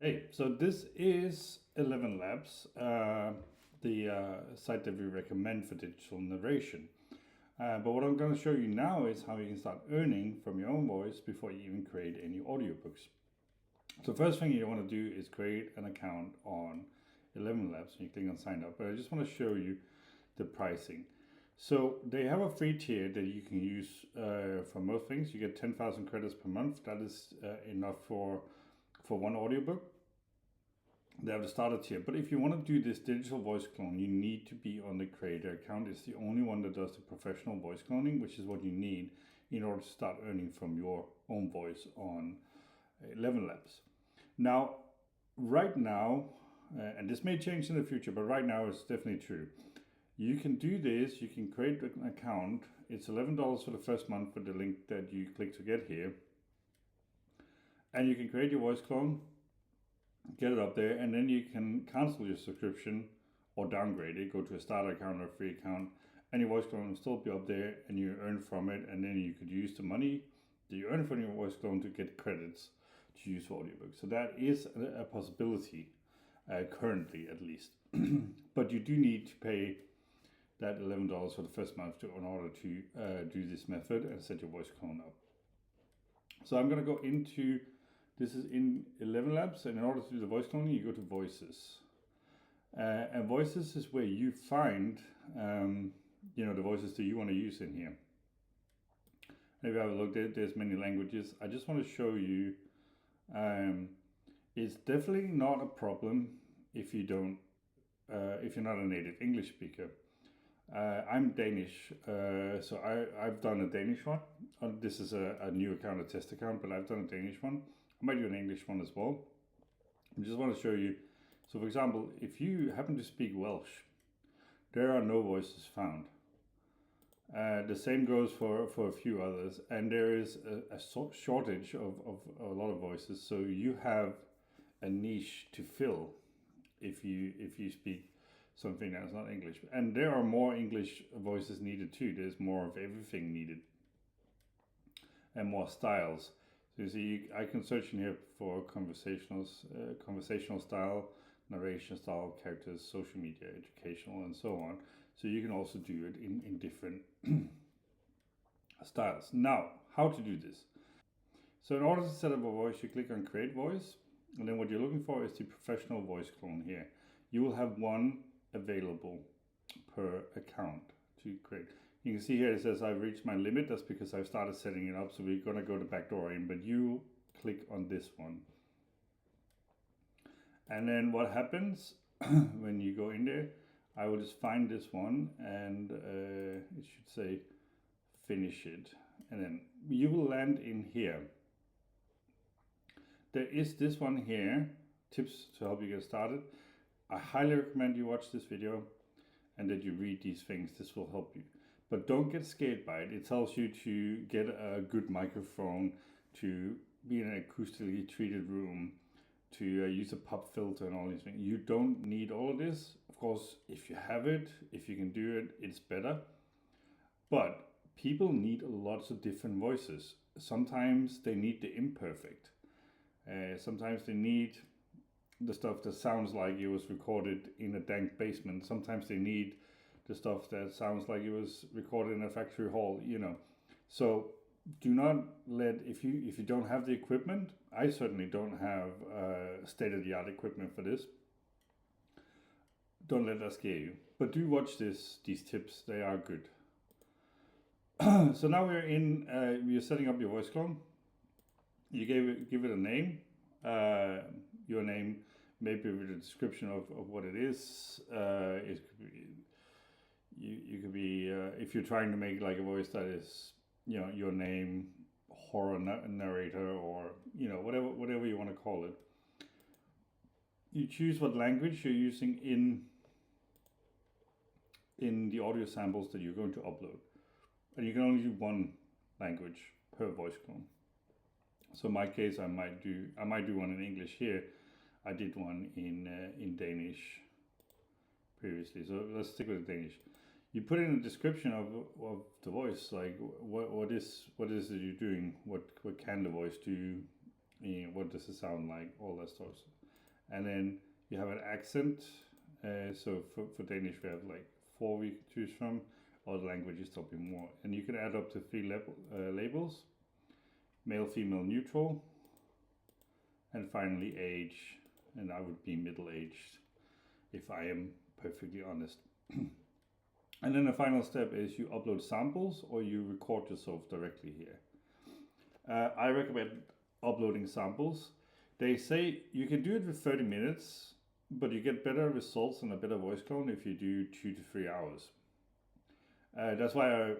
Hey, so this is ElevenLabs, the site that we recommend for digital narration. But what I'm going to show you now is how you can start earning from your own voice before you even create any audiobooks. So first thing you want to do is create an account on ElevenLabs, and you click on sign up. But I just want to show you the pricing. So they have a free tier that you can use for most things. You get 10,000 credits per month. That is enough for one audiobook. They have the starter tier, but if you want to do this digital voice clone, you need to be on the creator account. It's the only one that does the professional voice cloning, which is what you need in order to start earning from your own voice on ElevenLabs. Now, right now, and this may change in the future, but right now it's definitely true. You can do this, you can create an account. It's $11 for the first month for the link that you click to get here. And you can create your voice clone, get it up there, and then you can cancel your subscription or downgrade it, go to a starter account or a free account, and your voice clone will still be up there and you earn from it, and then you could use the money that you earn from your voice clone to get credits to use for audiobooks. So that is a possibility, currently at least. But you do need to pay that $11 for the first month in order to do this method and set your voice clone up. So I'm going to go into, this is in ElevenLabs, and in order to do the voice cloning, you go to Voices. And Voices is where you find, the voices that you want to use in here. And if you have a look, there's many languages. I just want to show you, it's definitely not a problem if you don't, if you're not a native English speaker. I'm Danish, so I've done a Danish one. This is a new account, a test account, but I've done a Danish one. I might do an English one as well. I just want to show you. So for example, if you happen to speak Welsh, there are no voices found. The same goes for a few others, and there is a shortage of a lot of voices. So you have a niche to fill if you speak something that's not English. And there are more English voices needed too. There's more of everything needed and more styles. So you see, I can search in here for conversational style, narration style, characters, social media, educational, and so on. So you can also do it in different styles. Now, how to do this? So in order to set up a voice, you click on Create Voice, and then what you're looking for is the professional voice clone here. You will have one available per account to create. You can see here it says I've reached my limit. That's because I've started setting it up. So we're going to go to backdoor in, but you click on this one. And then what happens when you go in there, I will just find this one, and it should say finish it. And then you will land in here. There is this one here, tips to help you get started. I highly recommend you watch this video and that you read these things. This will help you. But don't get scared by it. It tells you to get a good microphone, to be in an acoustically treated room, to use a pop filter and all these things. You don't need all of this. Of course, if you have it, if you can do it, it's better. But people need lots of different voices. Sometimes they need the imperfect. Sometimes they need the stuff that sounds like it was recorded in a dank basement. Sometimes they need the stuff that sounds like it was recorded in a factory hall, So do not let, if you don't have the equipment, I certainly don't have state-of-the-art equipment for this. Don't let that scare you. But do watch these tips, they are good. So now we're setting up your voice clone. You give it a name, your name, maybe with a description of what it is. It could be, you could be, if you're trying to make like a voice that is, your name, horror narrator, or whatever you want to call it. You choose what language you're using in the audio samples that you're going to upload, and you can only do one language per voice clone. So in my case, I might do one in English here. I did one in Danish previously, so let's stick with Danish. You put in a description of the voice, like what is it you're doing, what can the voice do, what does it sound like, all that stuff. And then you have an accent. So for Danish, we have like 4 we could choose from. Other languages there'll be more. And you can add up to 3 labels. Male, female, neutral. And finally age. And I would be middle-aged if I am perfectly honest. And then the final step is you upload samples or you record yourself directly here. I recommend uploading samples. They say you can do it with 30 minutes, but you get better results and a better voice clone if you do 2 to 3 hours. That's why I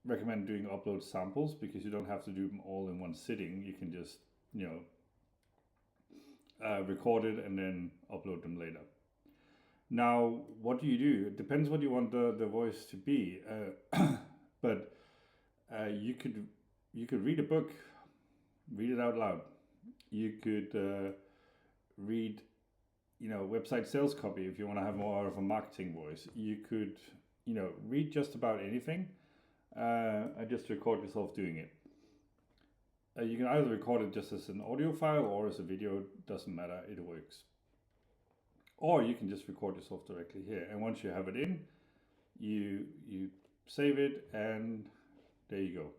recommend doing upload samples, because you don't have to do them all in one sitting. You can just, record it and then upload them later. Now, what do? It depends what you want the voice to be. But you could read a book, read it out loud. You could read, website sales copy if you want to have more of a marketing voice. You could, read just about anything and just record yourself doing it. You can either record it just as an audio file or as a video, doesn't matter, it works. Or you can just record yourself directly here. And once you have it in, you save it, and there you go.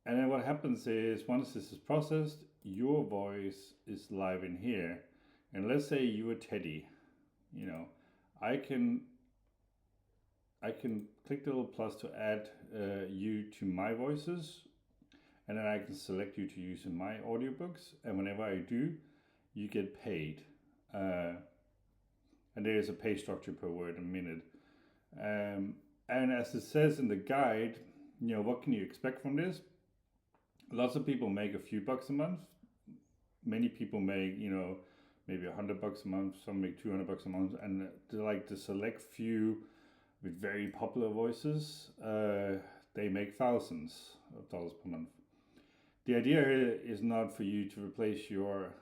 And then what happens is, once this is processed, your voice is live in here. And let's say you were Teddy, I can click the little plus to add you to my voices, and then I can select you to use in my audiobooks. And whenever I do, you get paid. And there is a pay structure per word a minute. And as it says in the guide, what can you expect from this? Lots of people make a few bucks a month. Many people make, maybe $100 a month. Some make $200 a month. And like the select few with very popular voices, they make thousands of dollars per month. The idea here is not for you to replace your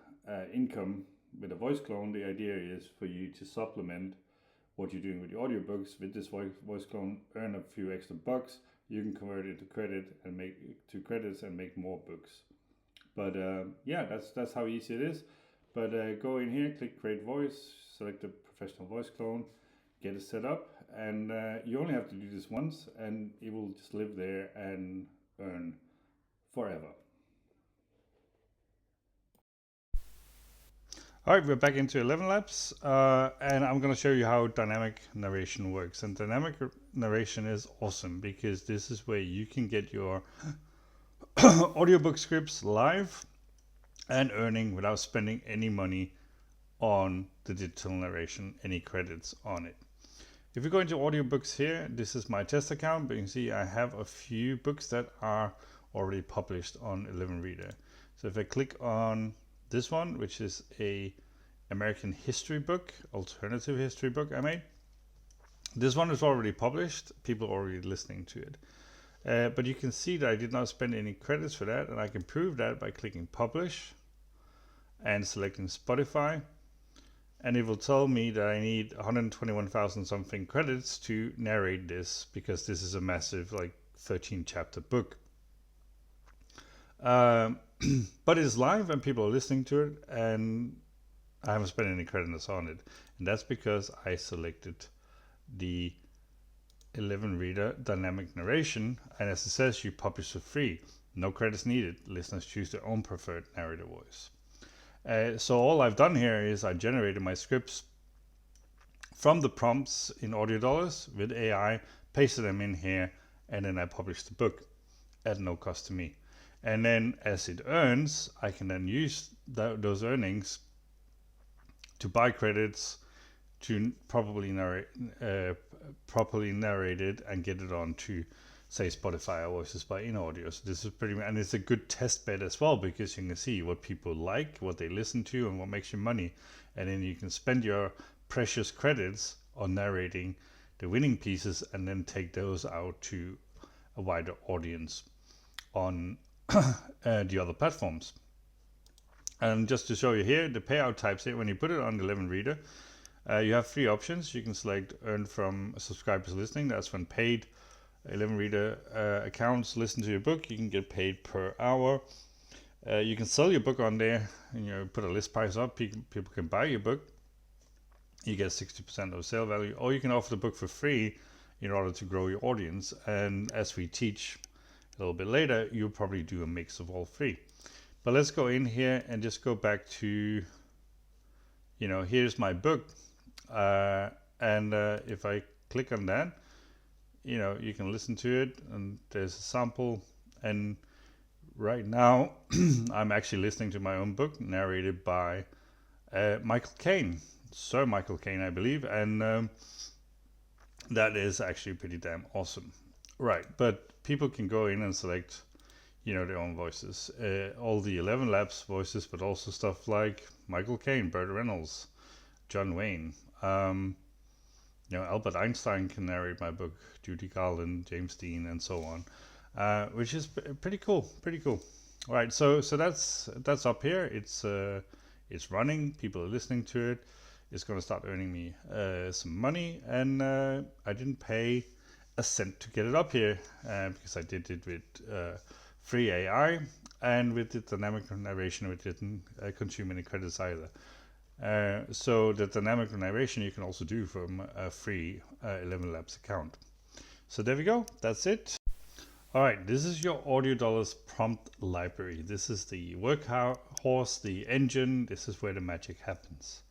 income with a voice clone. The idea is for you to supplement what you're doing with your audiobooks with this voice clone, earn a few extra bucks. You can convert it to credits and make more books. But that's how easy it is. But go in here, click create voice, select the professional voice clone, get it set up, and you only have to do this once, and it will just live there and earn forever. All right, we're back into ElevenLabs, and I'm going to show you how dynamic narration works. And dynamic narration is awesome because this is where you can get your audiobook scripts live and earning without spending any money on the digital narration, any credits on it. If you go into audiobooks here, this is my test account, but you can see I have a few books that are already published on ElevenReader. So if I click on this one, which is a American history book, alternative history book I made. This one is already published. People are already listening to it. But you can see that I did not spend any credits for that, and I can prove that by clicking publish and selecting Spotify. And it will tell me that I need 121,000 something credits to narrate this, because this is a massive, like 13 chapter book. But it's live and people are listening to it, and I haven't spent any credits on it. And that's because I selected the ElevenReader dynamic narration, and as it says, you publish for free. No credits needed. Listeners choose their own preferred narrator voice. So all I've done here is I generated my scripts from the prompts in AudioDollars with AI, pasted them in here, and then I published the book at no cost to me. And then as it earns, I can then use those earnings to buy credits, to properly narrate it and get it on to, say, Spotify or Voices by InAudio. So this is and it's a good test bed as well, because you can see what people like, what they listen to, and what makes you money. And then you can spend your precious credits on narrating the winning pieces and then take those out to a wider audience on the other platforms. And just to show you here, the payout types here, when you put it on the ElevenReader, you have 3 options. You can select earn from subscribers listening. That's when paid ElevenReader accounts listen to your book. You can get paid per hour. You can sell your book on there, and put a list price up. People can buy your book. You get 60% of sale value, or you can offer the book for free in order to grow your audience. And as we teach a little bit later, you'll probably do a mix of all three. But let's go in here and just go back to, here's my book. And if I click on that, you can listen to it, and there's a sample. And right now, I'm actually listening to my own book, narrated by Michael Caine, Sir Michael Caine, I believe. And that is actually pretty damn awesome. Right, but people can go in and select, their own voices. All the ElevenLabs voices, but also stuff like Michael Caine, Burt Reynolds, John Wayne. Albert Einstein can narrate my book, Judy Garland, James Dean, and so on, which is pretty cool. All right, so that's up here. It's running. People are listening to it. It's going to start earning me some money, and I didn't pay a cent to get it up here because I did it with free AI, and with the dynamic narration, it didn't consume any credits either. So the dynamic narration you can also do from a free ElevenLabs account. So there we go. That's it. All right, this is your Audio Dollars prompt library. This is the workhorse, the engine. This is where the magic happens.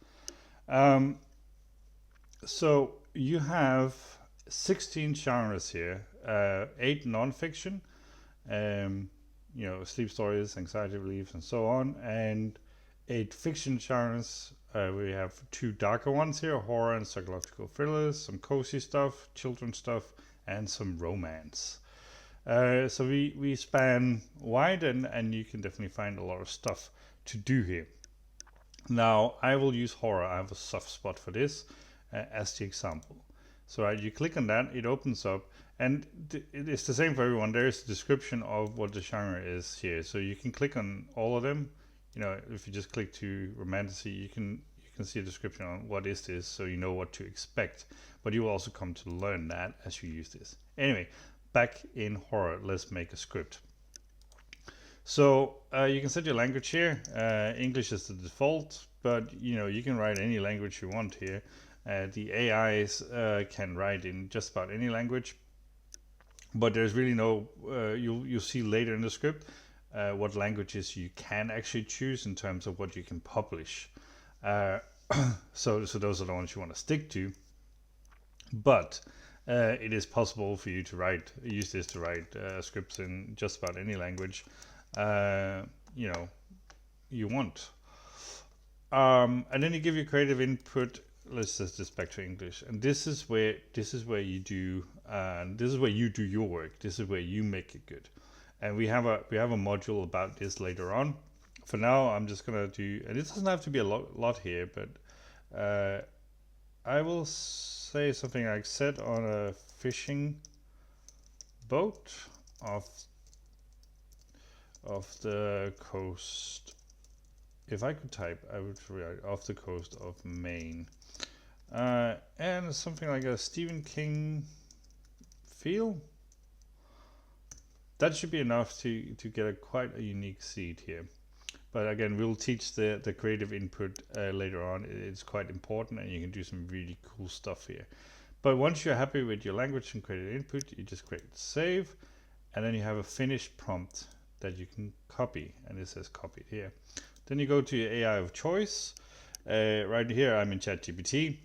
So you have 16 genres here, 8 non-fiction, sleep stories, anxiety relief, and so on, and 8 fiction genres. We have 2 darker ones here, horror and psychological thrillers, some cozy stuff, children's stuff, and some romance. So we span wide, and you can definitely find a lot of stuff to do here. Now, I will use horror. I have a soft spot for this as the example. So you click on that, it opens up, and it's the same for everyone. There's a description of what the genre is here. So you can click on all of them. If you just click to romantasy, you can see a description on what is this, so you know what to expect. But you will also come to learn that as you use this. Anyway, back in horror, let's make a script. So you can set your language here. English is the default, but you can write any language you want here. The AIs can write in just about any language, but there's really no. You'll see later in the script what languages you can actually choose in terms of what you can publish. So those are the ones you want to stick to. But it is possible for you to use this to write scripts in just about any language you want. And then you give your creative input. Let's set this back to English, and this is where you do your work. This is where you make it good. And we have a module about this later on. For now, I'm just gonna do, and it doesn't have to be a lot here, but I will say something like set on a fishing boat off the coast. If I could type, I would write off the coast of Maine. And something like a Stephen King feel. That should be enough to get quite a unique seed here. But again, we'll teach the creative input later on. It's quite important, and you can do some really cool stuff here. But once you're happy with your language and creative input, you just click save, and then you have a finished prompt that you can copy, and it says copied here. Then you go to your AI of choice. Right here, I'm in ChatGPT,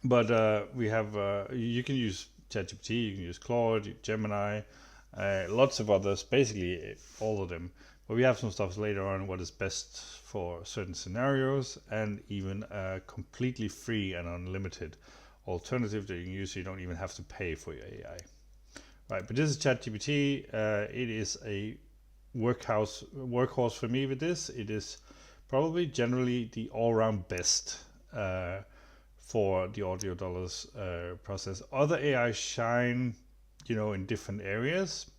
but we have you can use ChatGPT, you can use Claude, Gemini, lots of others, basically all of them. But we have some stuff later on what is best for certain scenarios, and even a completely free and unlimited alternative that you can use, so you don't even have to pay for your AI. Right, but this is ChatGPT. It is a workhorse for me with this. It is probably generally the all-round best for the Audio Dollars process. Other AI shine, in different areas,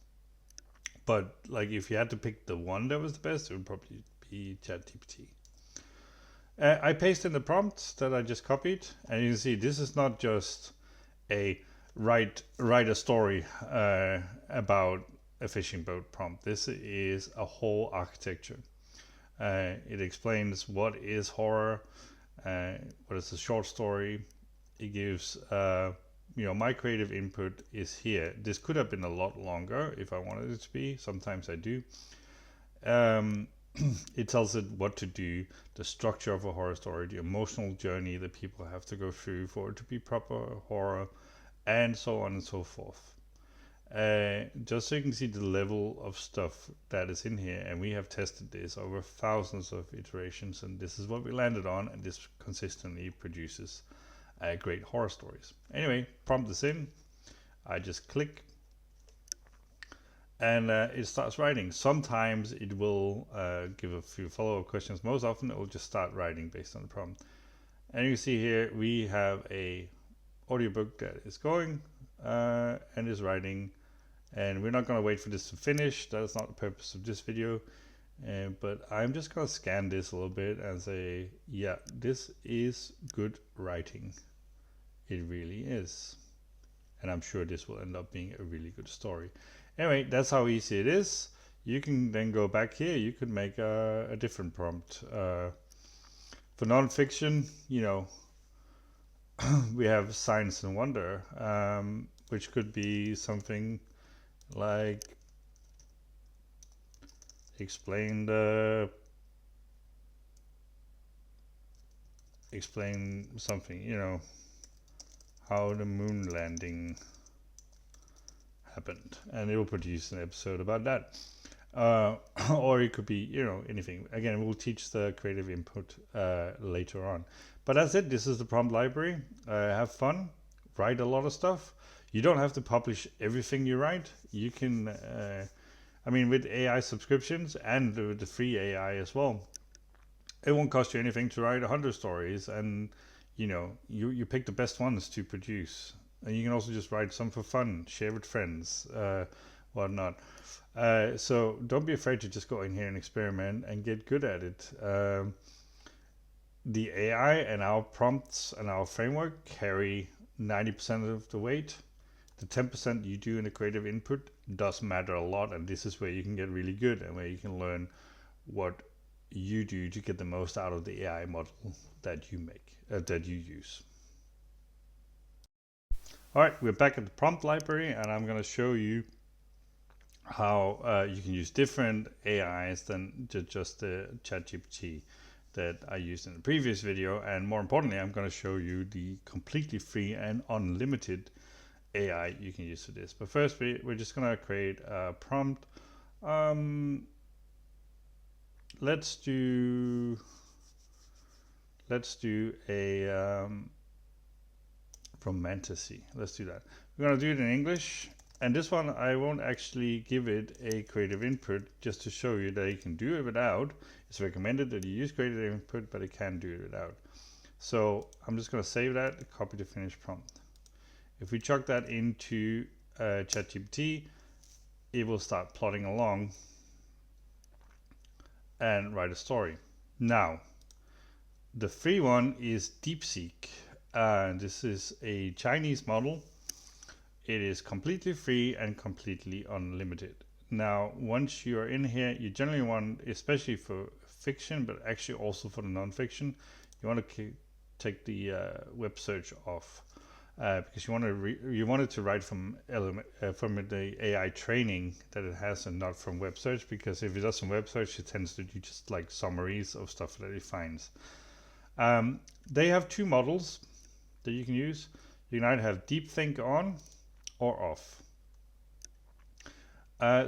but like if you had to pick the one that was the best, it would probably be ChatGPT. I pasted in the prompt that I just copied, and you can see this is not just a write a story about a fishing boat prompt. This is a whole architecture. It explains what is horror, what is a short story. It gives, my creative input is here. This could have been a lot longer if I wanted it to be. Sometimes I do. It tells it what to do, the structure of a horror story, the emotional journey that people have to go through for it to be proper horror, and so on and so forth. Just so you can see the level of stuff that is in here, and we have tested this over thousands of iterations, and this is what we landed on, and this consistently produces great horror stories. Anyway, prompt is in. I just click, and it starts writing. Sometimes it will give a few follow-up questions. Most often it will just start writing based on the prompt. And you see here we have a audiobook that is going and is writing, and we're not going to wait for this to finish. That's not the purpose of this video, but I'm just going to scan this a little bit and say, yeah, this is good writing. It really is, and I'm sure this will end up being a really good story. Anyway, that's how easy it is. You can then go back here. You could make a different prompt. For nonfiction, we have Science and Wonder, which could be something like explain something, how the moon landing happened, and it will produce an episode about that. Or it could be, anything. Again, we'll teach the creative input later on. But that's it. This is the prompt library. Have fun. Write a lot of stuff. You don't have to publish everything you write. You can, with AI subscriptions and the free AI as well, it won't cost you anything to write 100 stories, and you pick the best ones to produce. And you can also just write some for fun, share with friends, whatnot. So don't be afraid to just go in here and experiment and get good at it. The AI and our prompts and our framework carry 90% of the weight. The 10% you do in the creative input does matter a lot, and this is where you can get really good and where you can learn what you do to get the most out of the AI model that you make, that you use. All right, we're back at the prompt library, and I'm going to show you how you can use different AIs than just the ChatGPT that I used in the previous video. And more importantly, I'm going to show you the completely free and unlimited AI you can use for this. But first, we're just going to create a prompt. Let's do a romantasy. Let's do that. We're going to do it in English, and this one I won't actually give it a creative input, just to show you that you can do it without. It's recommended that you use creative input, but it can do it without. So I'm just going to save that, copy the finished prompt. If we chuck that into ChatGPT, it will start plodding along and write a story. Now, the free one is DeepSeek. This is a Chinese model. It is completely free and completely unlimited. Now, once you are in here, you generally want, especially for fiction, but actually also for the non-fiction, you want to take the web search off, because you want it to write from the AI training that it has, and not from web search, because if it does some web search, it tends to do just like summaries of stuff that it finds. They have two models that you can use. You can either have DeepThink on or off.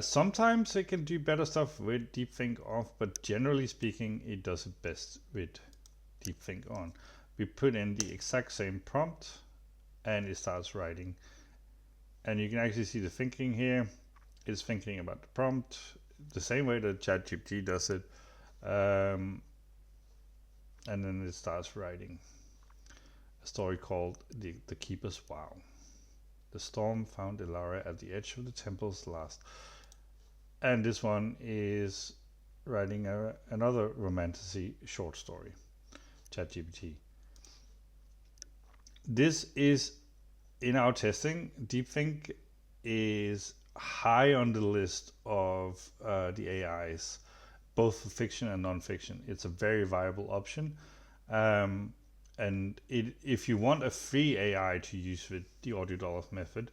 Sometimes it can do better stuff with DeepThink off, but generally speaking, it does it best with DeepThink on. We put in the exact same prompt, and it starts writing. And you can actually see the thinking here. It's thinking about the prompt the same way that ChatGPT does it. And then it starts writing a story called The Keeper's Vow. The storm found Ilara at the edge of the temple's last. And this one is writing another romantasy short story, ChatGPT. This is in our testing. DeepThink is high on the list of the AIs, both for fiction and non-fiction. It's a very viable option. And if you want a free AI to use with the audio dollars method,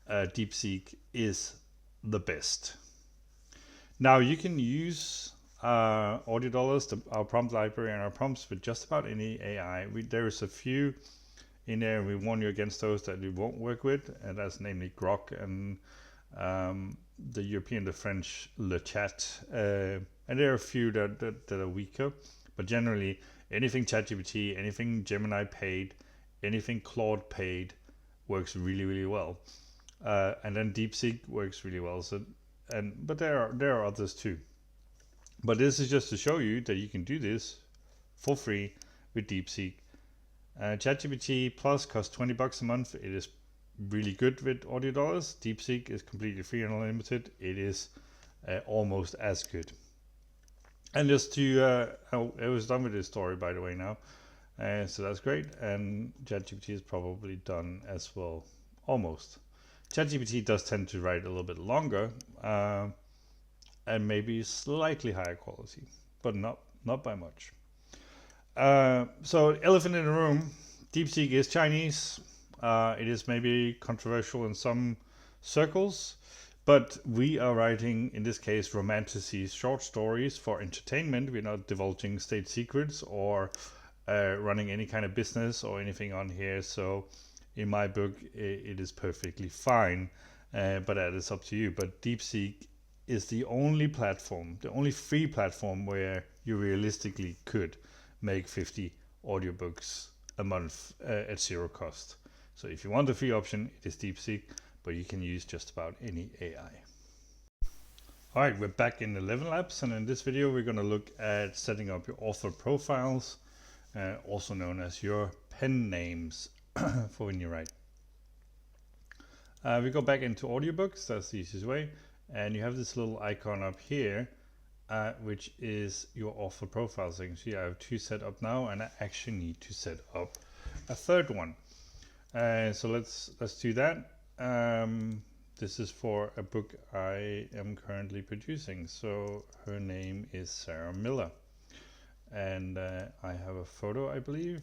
DeepSeek is the best. Now you can use audio dollars, our prompt library, and our prompts with just about any AI. There's a few in there. We warn you against those that we won't work with, and that's namely Grok and the European, the French Le Chat, and there are a few that are weaker, but generally anything ChatGPT, anything Gemini paid, anything Claude paid works really, really well. And then DeepSeek works really well. But there are others too. But this is just to show you that you can do this for free with DeepSeek. ChatGPT Plus costs $20 a month. It is really good with audio dollars. DeepSeek is completely free and unlimited. It is almost as good. And just to, I was done with this story, by the way, now. So that's great. And ChatGPT is probably done as well, almost. ChatGPT does tend to write a little bit longer and maybe slightly higher quality, but not by much. So elephant in the room, DeepSeek is Chinese. It is maybe controversial in some circles, but we are writing, in this case, romantices, short stories for entertainment. We're not divulging state secrets or running any kind of business or anything on here. So in my book, it is perfectly fine, but that is up to you. But DeepSeek is the only platform, the only free platform where you realistically could make 50 audiobooks a month at zero cost. So if you want the free option, it is DeepSeek, but you can use just about any AI. All right, we're back in ElevenLabs, and in this video, we're going to look at setting up your author profiles, also known as your pen names for when you write. We go back into Audiobooks, that's the easiest way, and you have this little icon up here, which is your author profile. So you can see I have 2 set up now, and I actually need to set up a 3rd one. So let's do that. This is for a book I am currently producing. So her name is Sarah Miller, and I have a photo, I believe,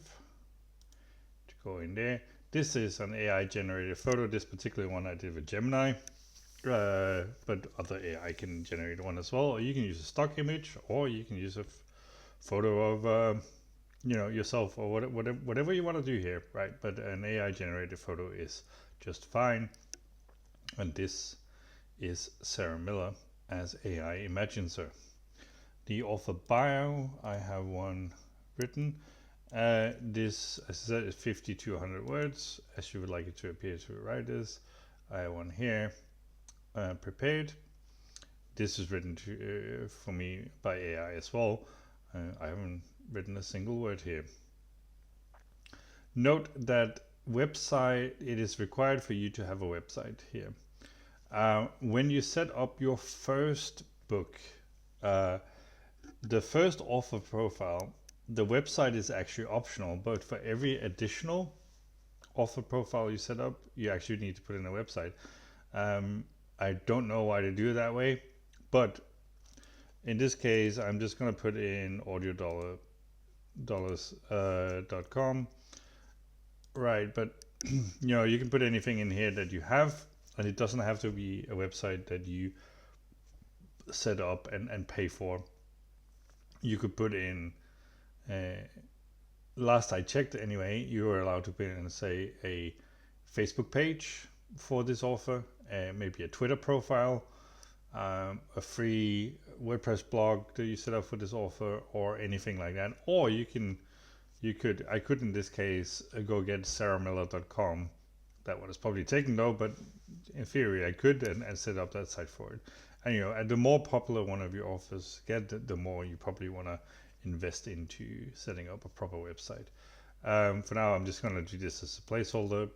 to go in there. This is an AI generated photo. This particular one I did with Gemini, but other AI can generate one as well. Or you can use a stock image, or you can use a photo of yourself, or whatever you want to do here, right? But an AI generated photo is just fine. And this is Sarah Miller as AI imagines her. The author bio, I have one written. This, as I said, is 50 to 100 words, as you would like it to appear to writers. I have one here prepared. This is written for me by AI as well. I haven't written a single word here. Note that website, it is required for you to have a website here. When you set up your first book, the first author profile, the website is actually optional, but for every additional author profile you set up, you actually need to put in a website. I don't know why to do it that way, but in this case, I'm just going to put in audiodollars.com. Right, but you can put anything in here that you have, and it doesn't have to be a website that you set up and pay for. You could put in, last I checked anyway, you are allowed to put in, say, a Facebook page for this author, maybe a Twitter profile, a free WordPress blog that you set up for this author, or anything like that. Or I could in this case go get sarahmiller.com. That one is probably taken though, but in theory I could and set up that site for it. And and the more popular one of your authors get, the more you probably want to invest into setting up a proper website. For now, I'm just going to do this as a placeholder.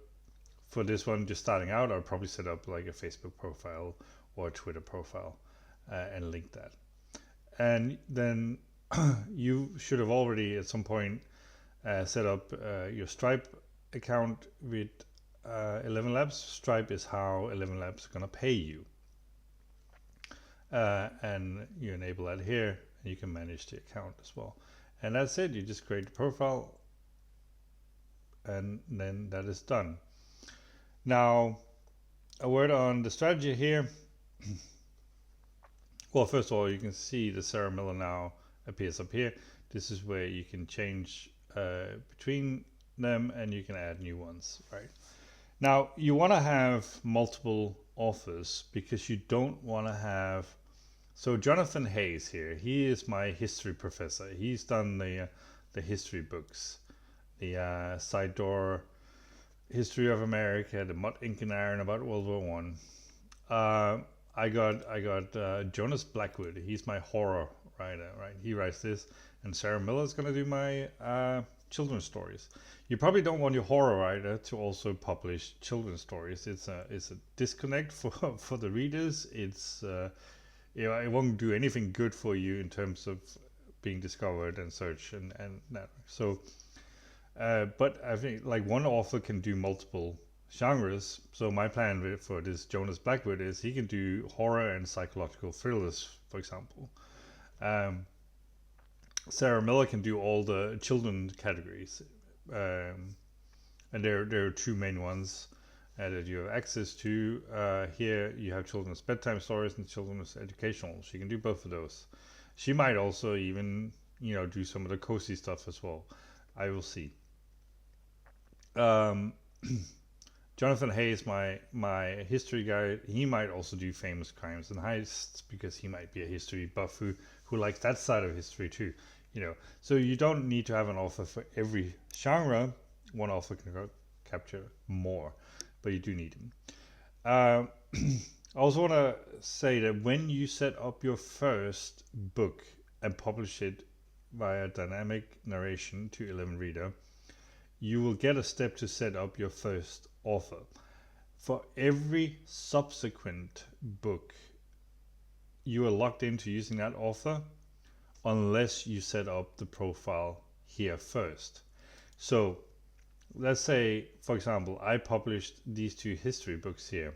For this one, just starting out, I'll probably set up like a Facebook profile or a Twitter profile and link that. And then you should have already at some point set up your Stripe account with ElevenLabs. Stripe is how ElevenLabs is going to pay you. And you enable that here, and you can manage the account as well. And that's it. You just create a profile, and then that is done. Now, a word on the strategy here. Well, first of all, you can see the Sarah Miller now appears up here. This is where you can change between them, and you can add new ones, right? Now, you want to have multiple authors because you don't want to have. So Jonathan Hayes here, he is my history professor. He's done the history books, the Side Door History of America, the Mud, Ink, and Iron about World War One. I got Jonas Blackwood. He's my horror writer, right? He writes this, and Sarah Miller is gonna do my children's stories. You probably don't want your horror writer to also publish children's stories. It's a disconnect for the readers. It's it won't do anything good for you in terms of being discovered and search and that. So, but I think like one author can do multiple genres. So my plan for this Jonas Blackwood is he can do horror and psychological thrillers, for example. Sarah Miller can do all the children categories, and there are two main ones that you have access to. Here you have children's bedtime stories and children's educational. She can do both of those. She might also even do some of the cozy stuff as well. I will see. Jonathan Hayes, my history guy, he might also do famous crimes and heists because he might be a history buff who likes that side of history too. So you don't need to have an author for every genre. One author can capture more, but you do need him. I also want to say that when you set up your first book and publish it via dynamic narration to 11 Reader, you will get a step to set up your first author. For every subsequent book, you are locked into using that author unless you set up the profile here first. So let's say, for example, I published these two history books here,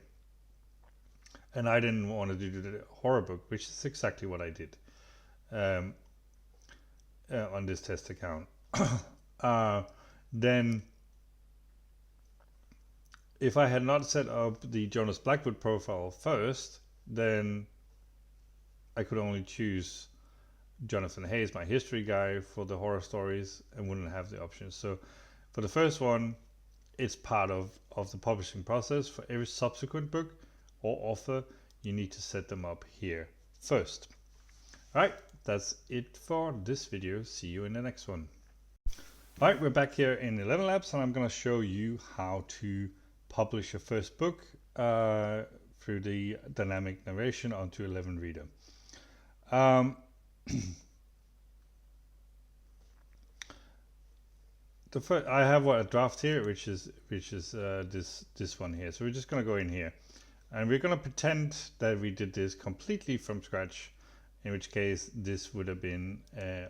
and I didn't want to do the horror book, which is exactly what I did on this test account. Then if I had not set up the Jonas Blackwood profile first, then I could only choose Jonathan Hayes, my history guy, for the horror stories, and wouldn't have the options. So for the first one, it's part of the publishing process. For every subsequent book or author, you need to set them up here first. All right, that's it for this video. See you in the next one. All right, we're back here in ElevenLabs, and I'm going to show you how to publish your first book through the dynamic narration onto 11 Reader. I have a draft here, which is this one here. So we're just going to go in here, and we're going to pretend that we did this completely from scratch. In which case, this would have been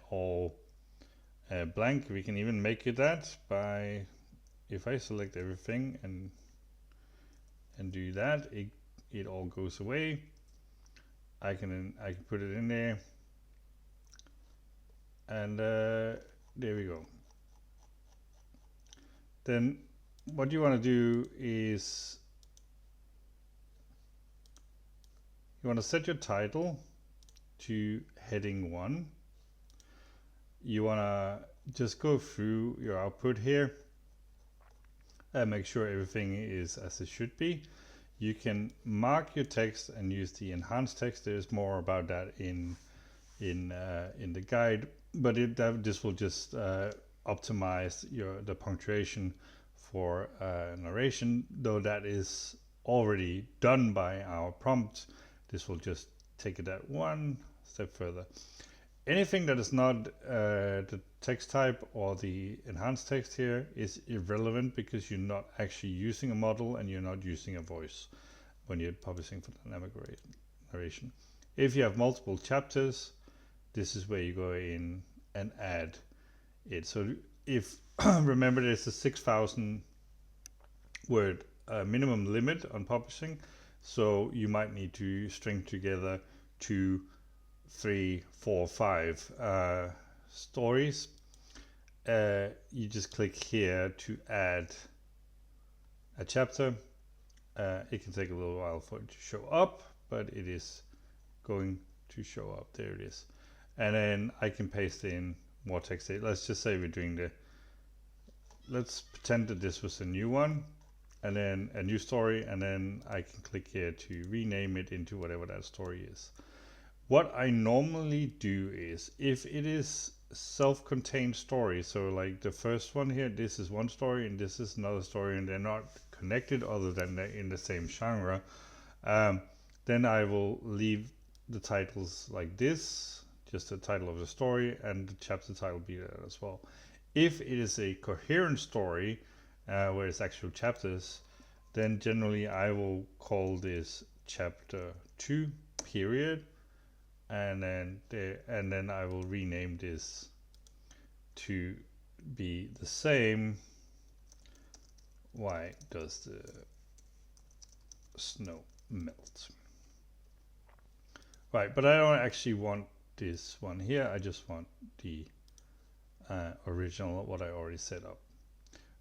all blank. We can even make it that by, if I select everything and do that, it all goes away. I can put it in there, and there we go. Then what you want to do is you want to set your title to heading 1. You want to just go through your output here and make sure everything is as it should be. You can mark your text and use the enhanced text. There's more about that in the guide, but this will just optimize the punctuation for narration, though that is already done by our prompt. This will just take it that one step further. Anything that is not the text type or the enhanced text here is irrelevant because you're not actually using a model and you're not using a voice when you're publishing for dynamic narration. If you have multiple chapters, this is where you go in and add it. So if remember, there's a 6,000 word minimum limit on publishing. So you might need to string together 2, 3, 4, 5 stories. You just click here to add a chapter. It can take a little while for it to show up, but it is going to show up. There it is. And then I can paste in more text. Let's just say we're doing let's pretend that this was a new one, and then a new story, and then I can click here to rename it into whatever that story is. What I normally do is, if it is self-contained story, so like the first one here, this is one story and this is another story, and they're not connected other than they're in the same genre, then I will leave the titles like this, just the title of the story, and the chapter title be there as well. If it is a coherent story where it's actual chapters, then generally I will call this chapter 2 period, and then I will rename this to be the same. Why does the snow melt? Right, but I don't actually want this one here. I just want the original, what I already set up.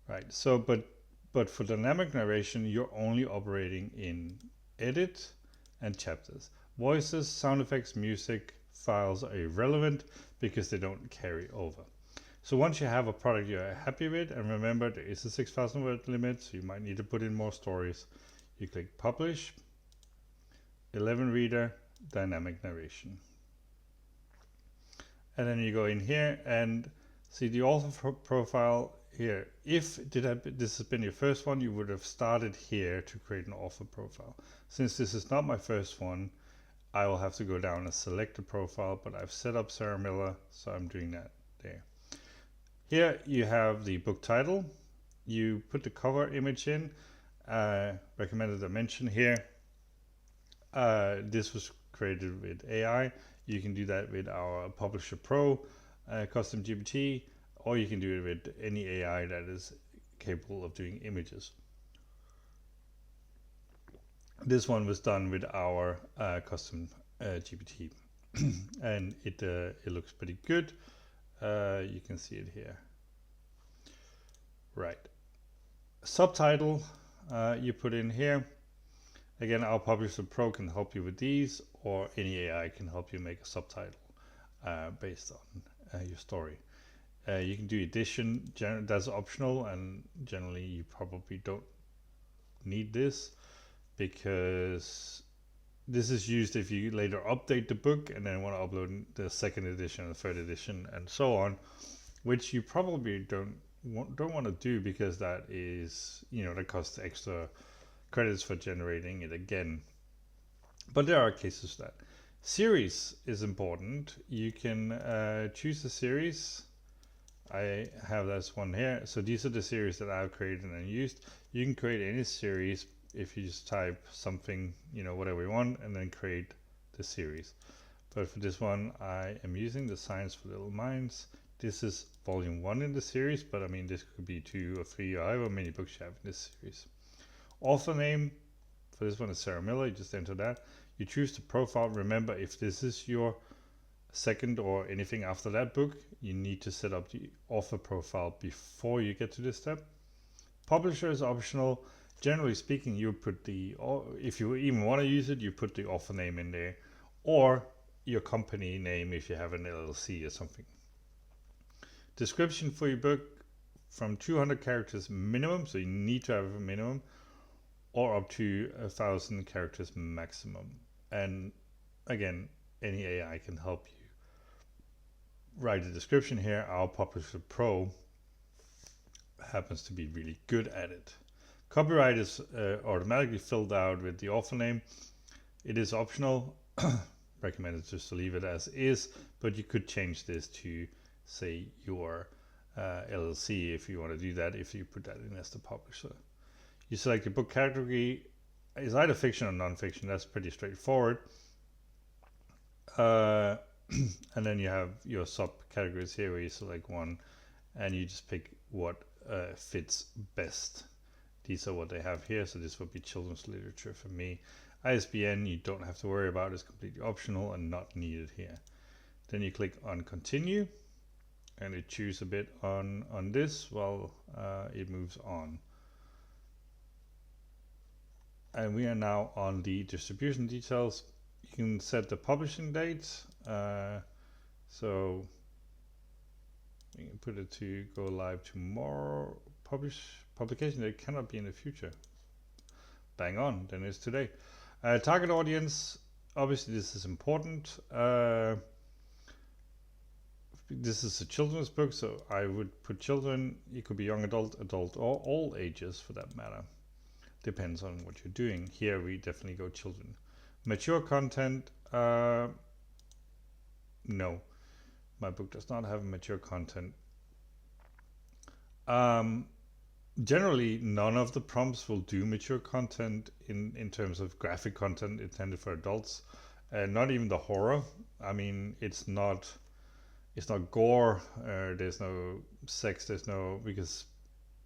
Right, so but for dynamic narration, you're only operating in edit and chapters. Voices, sound effects, music files are irrelevant because they don't carry over. So once you have a product you're happy with, and remember there is a 6,000 word limit, so you might need to put in more stories, you click publish, 11 reader, dynamic narration. And then you go in here and see the author profile here. If this has been your first one, you would have started here to create an author profile. Since this is not my first one, I will have to go down and select the profile, but I've set up Sarah Miller, so I'm doing that there. Here you have the book title. You put the cover image in, recommended dimension here. This was created with AI. You can do that with our Publisher Pro custom GPT, or you can do it with any AI that is capable of doing images. This one was done with our custom GPT, and it looks pretty good. You can see it here. Right. Subtitle you put in here. Again, our Publisher Pro can help you with these, or any AI can help you make a subtitle based on your story. You can do edition, that's optional, and generally you probably don't need this, because this is used if you later update the book and then want to upload the second edition and third edition and so on, which you probably don't want to do, because that is, that costs extra credits for generating it again. But there are cases that series is important. You can choose a series. I have this one here. So these are the series that I've created and used. You can create any series if you just type something, whatever you want, and then create the series. But for this one, I am using the Science for Little Minds. This is volume 1 in the series, but I mean, this could be 2 or 3 or however many books you have in this series. Author name for this one is Sarah Miller. You just enter that. You choose the profile. Remember, if this is your second or anything after that book, you need to set up the author profile before you get to this step. Publisher is optional. Generally speaking, you put if you even want to use it, you put the author name in there, or your company name if you have an LLC or something. Description for your book from 200 characters minimum, so you need to have a minimum, or up to 1,000 characters maximum. And again, any AI can help you write a description here. Our Publisher Pro happens to be really good at it. Copyright is automatically filled out with the author name. It is optional. Recommended just to leave it as is, but you could change this to, say, your LLC if you want to do that, if you put that in as the publisher. You select your book category. It's either fiction or non-fiction. That's pretty straightforward. And then you have your subcategories here where you select one and you just pick what fits best these are what they have here. So this would be children's literature for me. ISBN, you don't have to worry about, it's completely optional and not needed here. Then you click on continue, and it chews a bit on this while it moves on. And we are now on the distribution details. You can set the publishing date. So you can put it to go live tomorrow. Publication date cannot be in the future. Bang on, then it's today. Target audience, obviously this is important. This is a children's book, so I would put children. It could be young adult, or all ages for that matter. Depends on what you're doing. Here we definitely go children. Mature content, no. My book does not have mature content. Generally, none of the prompts will do mature content in terms of graphic content intended for adults. Not even the horror. I mean, it's not gore. There's no sex. There's no, because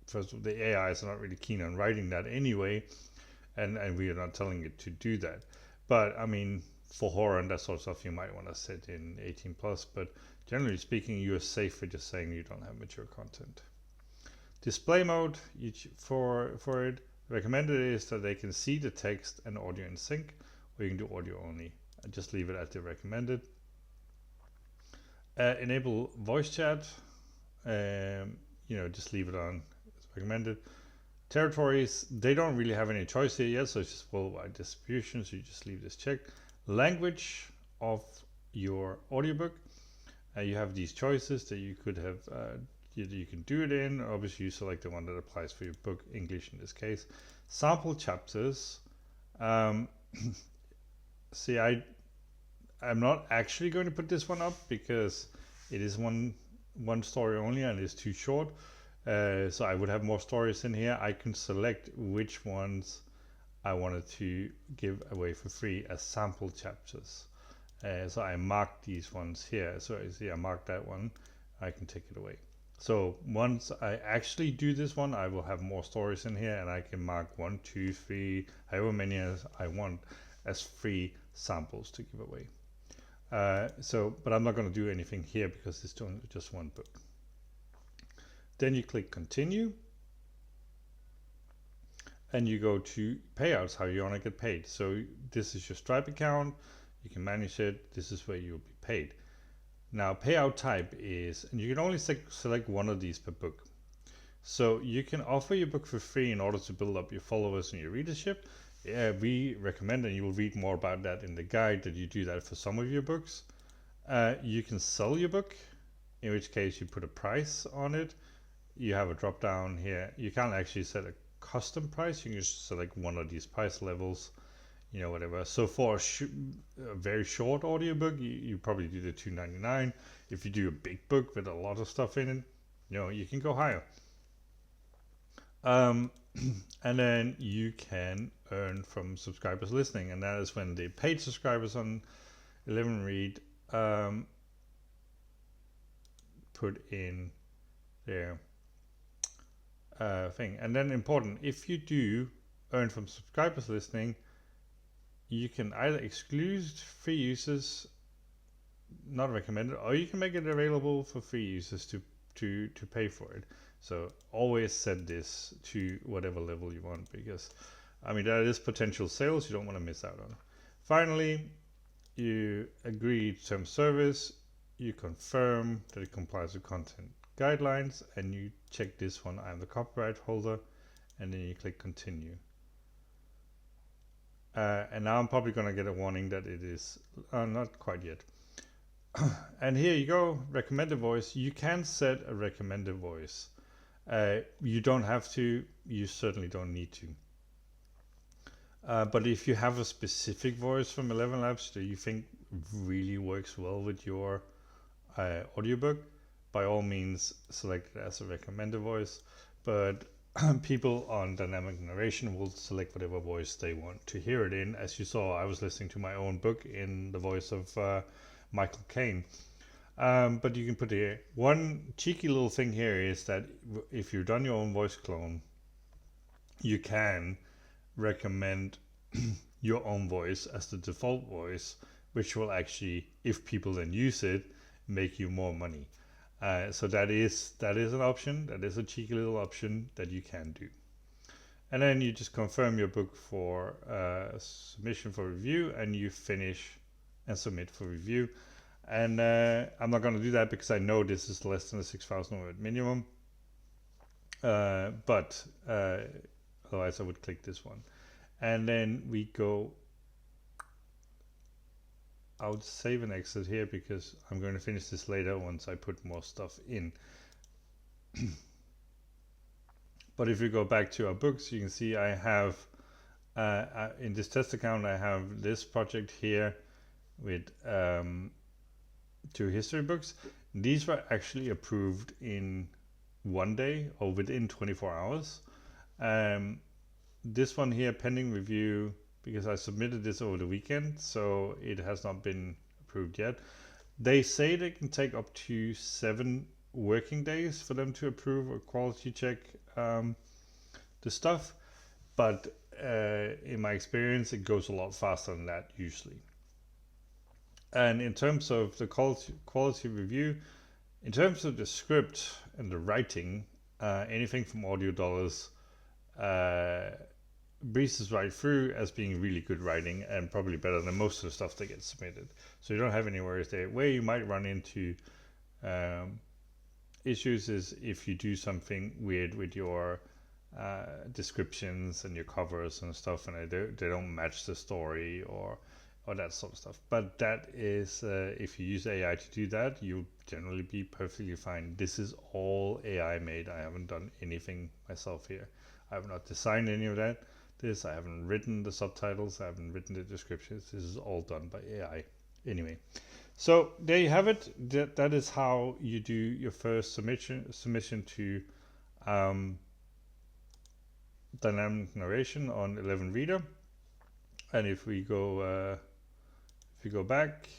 first of all, the AIs are not really keen on writing that anyway, and we are not telling it to do that. But I mean, for horror and that sort of stuff, you might want to set in 18 plus. But generally speaking, you are safe for just saying you don't have mature content. Display mode for it, recommended is that they can see the text and audio in sync, or you can do audio only. I just leave it at the recommended. Enable voice chat, just leave it on as recommended. Territories, they don't really have any choice here yet, so it's just worldwide distribution, so you just leave this checked. Language of your audiobook, you have these choices that you could have. You can do it in. Obviously, you select the one that applies for your book, English in this case. Sample chapters. See, I'm not actually going to put this one up because it is one story only and it's too short. So I would have more stories in here. I can select which ones I wanted to give away for free as sample chapters. So I marked these ones here. So you see, I marked that one. I can take it away. So once I actually do this one, I will have more stories in here, and I can mark 1, 2, 3, however many as I want as free samples to give away. But I'm not going to do anything here because it's just one book. Then you click continue, and you go to payouts, how you want to get paid. So this is your Stripe account. You can manage it. This is where you'll be paid. Now, payout type is, and you can only select one of these per book. So you can offer your book for free in order to build up your followers and your readership. We recommend, and you will read more about that in the guide, that you do that for some of your books. You can sell your book, in which case you put a price on it. You have a drop down here. You can't actually set a custom price. You can just select one of these price levels. Whatever. So for a very short audiobook, you probably do the $2.99. If you do a big book with a lot of stuff in it, you can go higher. And then you can earn from subscribers listening, and that is when the paid subscribers on ElevenRead put in their thing. And then important, if you do earn from subscribers listening, you can either exclude free users, not recommended, or you can make it available for free users to pay for it. So always set this to whatever level you want, because that is potential sales you don't want to miss out on. Finally, you agree to term service, you confirm that it complies with content guidelines, and you check this one, I'm the copyright holder, and then you click continue. And now I'm probably going to get a warning that it is not quite yet. And here you go, recommended voice. You can set a recommended voice. You don't have to, you certainly don't need to. But if you have a specific voice from ElevenLabs that you think really works well with your audiobook, by all means select it as a recommended voice. But people on dynamic narration will select whatever voice they want to hear it in. As you saw, I was listening to my own book in the voice of Michael Caine. But you can put here, one cheeky little thing here is that if you've done your own voice clone, you can recommend your own voice as the default voice, which will actually, if people then use it, make you more money. So that is an option. That is a cheeky little option that you can do. And then you just confirm your book for submission for review, and you finish and submit for review. And I'm not going to do that because I know this is less than a 6,000 word minimum. But otherwise I would click this one. And then we go, I'll save and exit here because I'm going to finish this later once I put more stuff in. But if we go back to our books, you can see I have, in this test account, I have this project here with 2 history books. These were actually approved in 1 day or within 24 hours. This one here, pending review, because I submitted this over the weekend, so it has not been approved yet. They say they can take up to 7 working days for them to approve or quality check the stuff, but in my experience it goes a lot faster than that usually. And in terms of the quality review, in terms of the script and the writing, anything from Audio Dollars breezes right through as being really good writing and probably better than most of the stuff that gets submitted. So you don't have any worries there. Where you might run into issues is if you do something weird with your descriptions and your covers and stuff, and they don't match the story or that sort of stuff. But that is, if you use AI to do that, you'll generally be perfectly fine. This is all AI made. I haven't done anything myself here. I have not designed any of that. I haven't written the subtitles. I haven't written the descriptions. This is all done by AI. Anyway, so there you have it. That is how you do your first submission to dynamic narration on 11 Reader. And if we go back,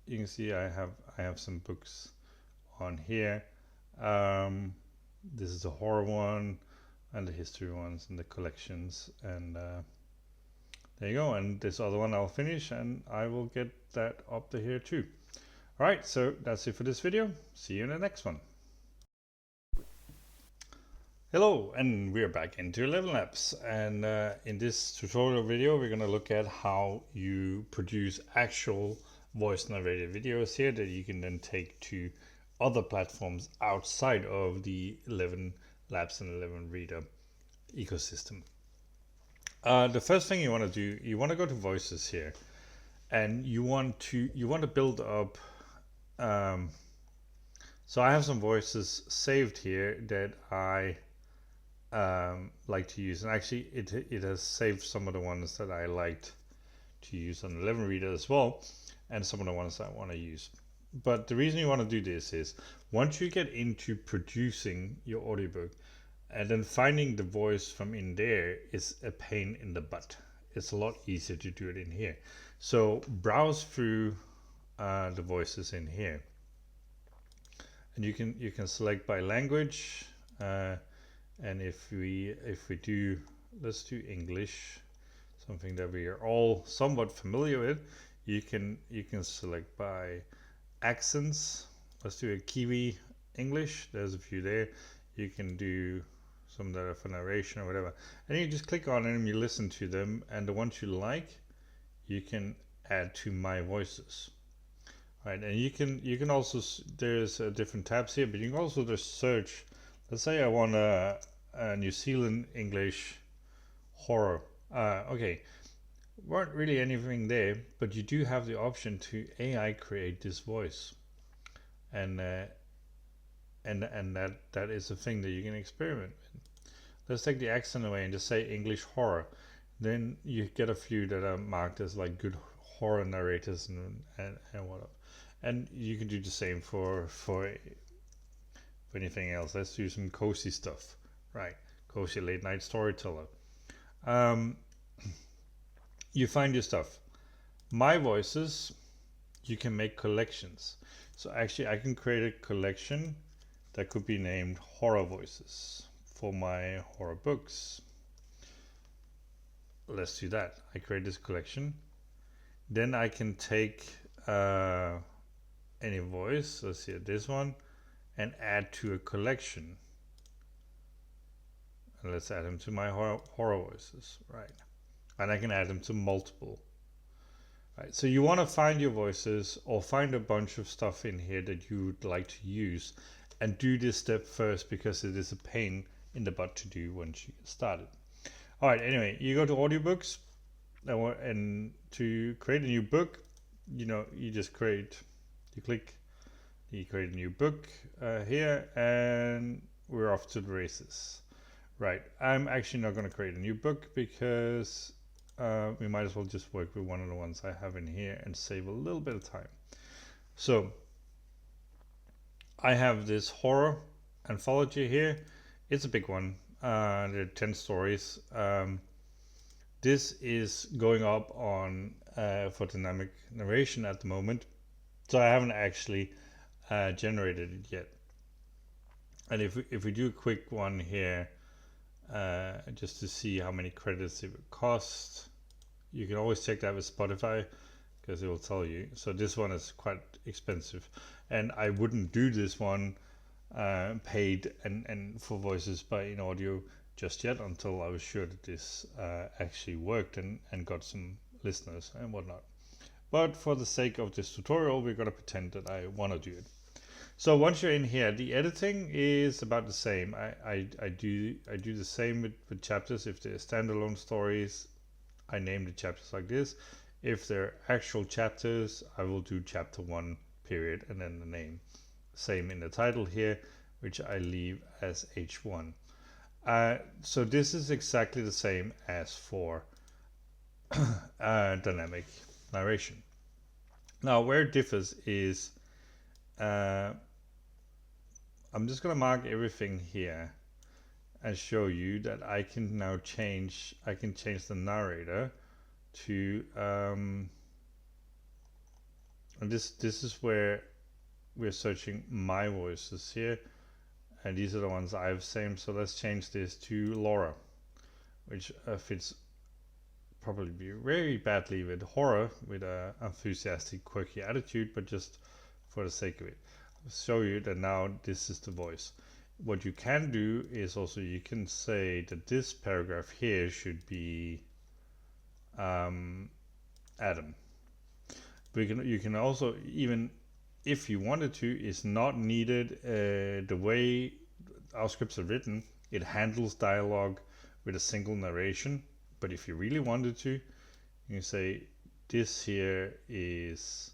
you can see I have some books on here. This is the horror one and the history ones and the collections, and there you go. And this other one I'll finish and I will get that up to here too. All right, so that's it for this video. See you in the next one. Hello, and we're back into ElevenLabs, and in this tutorial video we're going to look at how you produce actual voice narrated videos here that you can then take to other platforms outside of the ElevenLabs and 11 Reader ecosystem. The first thing you want to do, you want to go to voices here, and you want to build up. So I have some voices saved here that I like to use, and actually it has saved some of the ones that I liked to use on 11 Reader as well, and some of the ones I want to use. But the reason you want to do this is once you get into producing your audiobook, and then finding the voice from in there is a pain in the butt. It's a lot easier to do it in here. So browse through the voices in here, and you can select by language. And if we do, let's do English, something that we are all somewhat familiar with. You can select by accents. Let's do a Kiwi English. There's a few there. You can do some that are for narration or whatever. And you just click on it and you listen to them. And the ones you like, you can add to My Voices. Right, and you can also, there's different tabs here, but you can also just search. Let's say I want a New Zealand English horror. Okay, weren't really anything there, but you do have the option to AI create this voice, and that is a thing that you can experiment with. Let's take the accent away and just say English horror. Then you get a few that are marked as like good horror narrators and whatnot. And you can do the same for anything else. Let's do some cozy stuff, right? Cozy late night storyteller. You find your stuff. My Voices, you can make collections. So actually I can create a collection that could be named Horror Voices for my horror books. let's do that. I create this collection. Then I can take any voice, let's see this one, and add to a collection. And let's add them to my horror voices, right? And I can add them to multiple. Right, so you want to find your voices or find a bunch of stuff in here that you would like to use, and do this step first because it is a pain in the butt to do once you get started. All right, anyway, you go to Audiobooks, and to create a new book, you just create, you click, you create a new book here, and we're off to the races. Right, I'm actually not going to create a new book because we might as well just work with one of the ones I have in here and save a little bit of time. So I have this horror anthology here. It's a big one. There are 10 stories. This is going up on for dynamic narration at the moment, so I haven't actually generated it yet. And if we do a quick one here, just to see how many credits it would cost, you can always check that with Spotify because it will tell you. So this one is quite expensive, and I wouldn't do this one paid and for voices by InAudio just yet until I was sure that this actually worked and got some listeners and whatnot. But for the sake of this tutorial, we're going to pretend that I want to do it. So once you're in here, the editing is about the same. I do the same with chapters. If they're standalone stories, I name the chapters like this. If they're actual chapters, I will do chapter 1 period and then the name. Same in the title here, which I leave as H1. So this is exactly the same as for dynamic narration. Now where it differs is I'm just going to mark everything here and show you that I can now change the narrator to and this is where we're searching my voices here, and these are the ones I've saved. So let's change this to Laura, which fits probably very badly with horror, with a enthusiastic, quirky attitude, but just for the sake of it, I'll show you that now this is the voice. What you can do is also you can say that this paragraph here should be Adam. You can also, even if you wanted to, it's not needed. The way our scripts are written, it handles dialogue with a single narration. But if you really wanted to, you can say this here is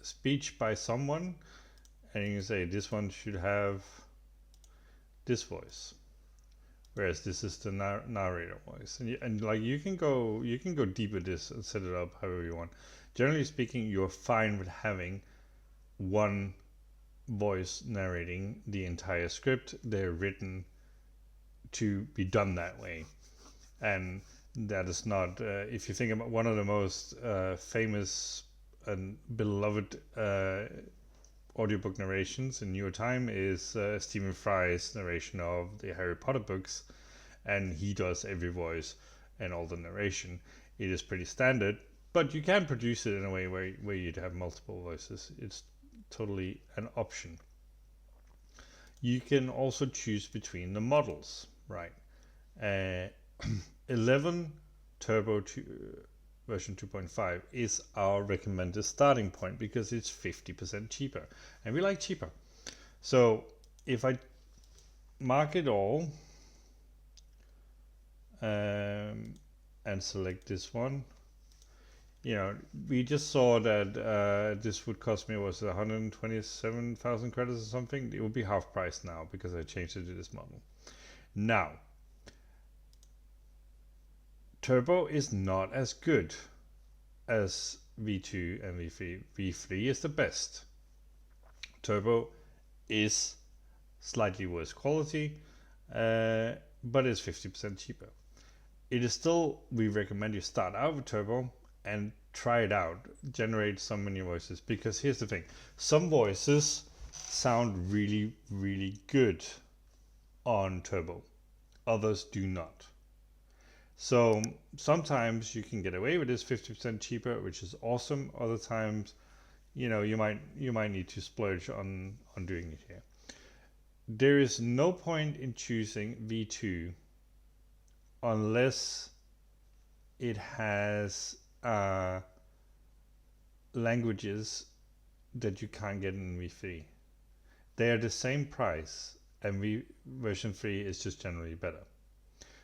speech by someone, and you can say this one should have this voice, whereas this is the narrator voice. And like you can go deep with this and set it up however you want. Generally speaking, you're fine with having one voice narrating the entire script. They're written to be done that way, and that is not if you think about one of the most famous and beloved audiobook narrations in newer time is Stephen Fry's narration of the Harry Potter books, and he does every voice and all the narration. It is pretty standard, but you can produce it in a way where you'd have multiple voices. It's totally an option. You can also choose between the models, right? 11 Turbo version 2.5 is our recommended starting point because it's 50% cheaper, and we like cheaper. So if I mark it all and select this one, we just saw that this would cost me, was it 127,000 credits or something? It would be half price now because I changed it to this model. Now, Turbo is not as good as V2 and V3. V3 is the best. Turbo is slightly worse quality, but it's 50% cheaper. It is still, we recommend you start out with Turbo and try it out, generate so many voices, because here's the thing, some voices sound really, really good on Turbo. others do not. So sometimes you can get away with this 50% cheaper, which is awesome. Other times, you might need to splurge on doing it here. There is no point in choosing V2 unless it has languages that you can't get in V3. They are the same price, and version 3 is just generally better.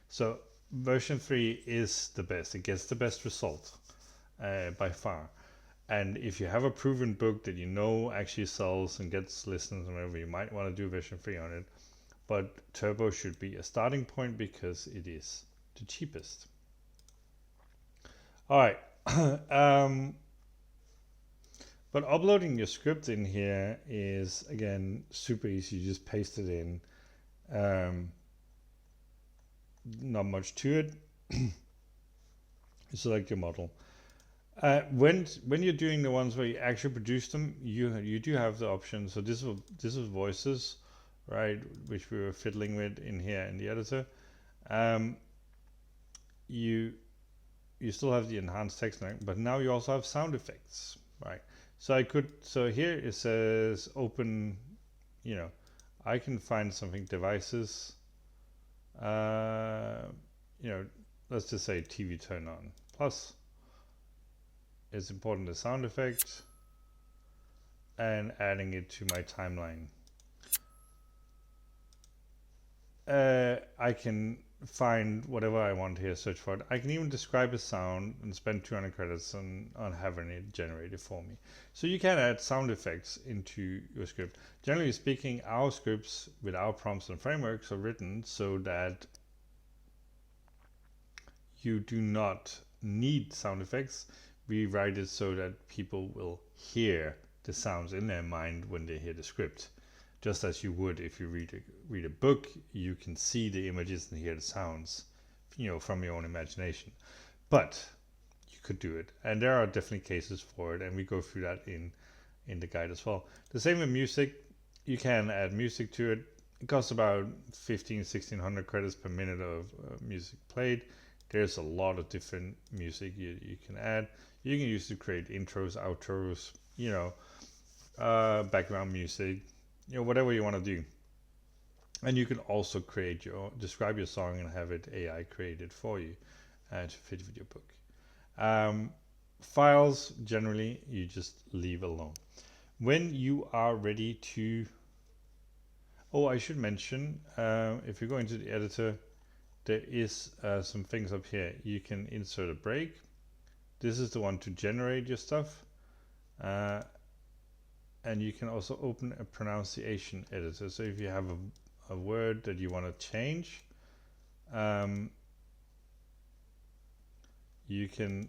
So version 3 is the best. It gets the best result by far. And if you have a proven book that actually sells and gets listens and whatever, you might want to do version 3 on it. But Turbo should be a starting point because it is the cheapest. All right. But uploading your script in here is, again, super easy. You just paste it in. Not much to it. You select your model. When you're doing the ones where you actually produce them, you do have the option. So this is voices, right, which we were fiddling with in here in the editor. You still have the enhanced text, but now you also have sound effects, right? So here it says open, I can find something, devices, let's just say TV turn on. Plus, it's important the sound effect and adding it to my timeline. I can find whatever I want here, search for it. I can even describe a sound and spend 200 credits on having it generated for me. So you can add sound effects into your script. Generally speaking, our scripts with our prompts and frameworks are written so that you do not need sound effects. We write it so that people will hear the sounds in their mind when they hear the script. Just as you would if you read a book, you can see the images and hear the sounds, from your own imagination. But you could do it, and there are definitely cases for it, and we go through that in the guide as well. The same with music. You can add music to it. It costs about 1,600 credits per minute of music played. There's a lot of different music you can add. You can use it to create intros, outros, background music, whatever you want to do. And you can also describe your song and have it AI created for you to fit with your book. Files, generally, you just leave alone. When you are ready to... Oh, I should mention, if you go into the editor, there is some things up here. You can insert a break. This is the one to generate your stuff. And you can also open a pronunciation editor. So if you have a word that you want to change, you can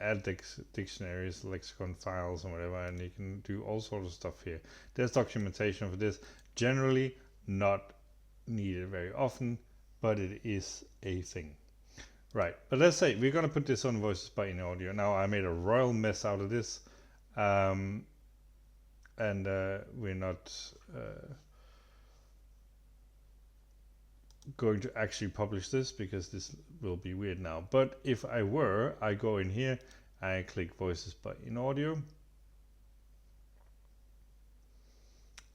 add dictionaries, lexicon files, and whatever, and you can do all sorts of stuff here. There's documentation for this. Generally not needed very often, but it is a thing. Right, but let's say we're going to put this on Voices by InAudio. Now, I made a royal mess out of this, and we're not going to actually publish this because this will be weird now. But if I go in here, I click Voices by InAudio,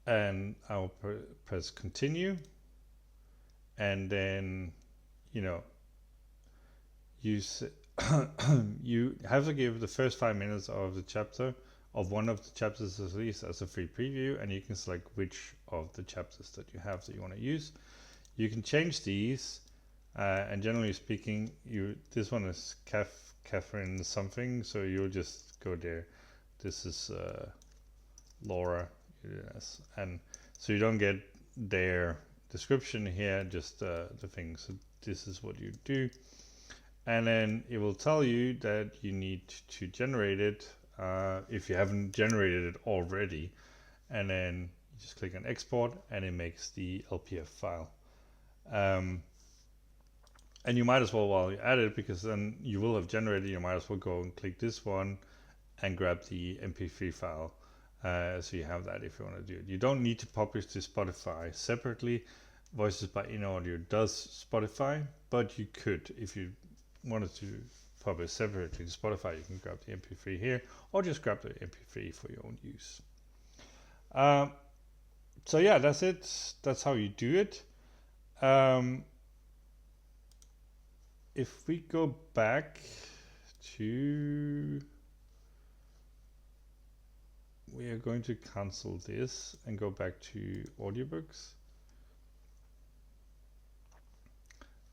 and I'll press continue, and then, you have to give the first 5 minutes of one of the chapters at least as a free preview, and you can select which of the chapters that you have that you want to use. You can change these, and generally speaking, this one is Catherine something, so you'll just go there. This is Laura, yes, and so you don't get their description here, just the thing. So this is what you do. And then it will tell you that you need to generate it if you haven't generated it already. And then you just click on export, and it makes the LPF file. And you might as well, while you add it, because then you will have generated, you might as well go and click this one and grab the MP3 file So you have that if you want to do it. You don't need to publish to Spotify separately. Voices by InAudio does Spotify, but you could, if you wanted to publish separately to Spotify, you can grab the MP3 here, or just grab the MP3 for your own use. So yeah, that's it. That's how you do it. If we go back to, we are going to cancel this and go back to audiobooks.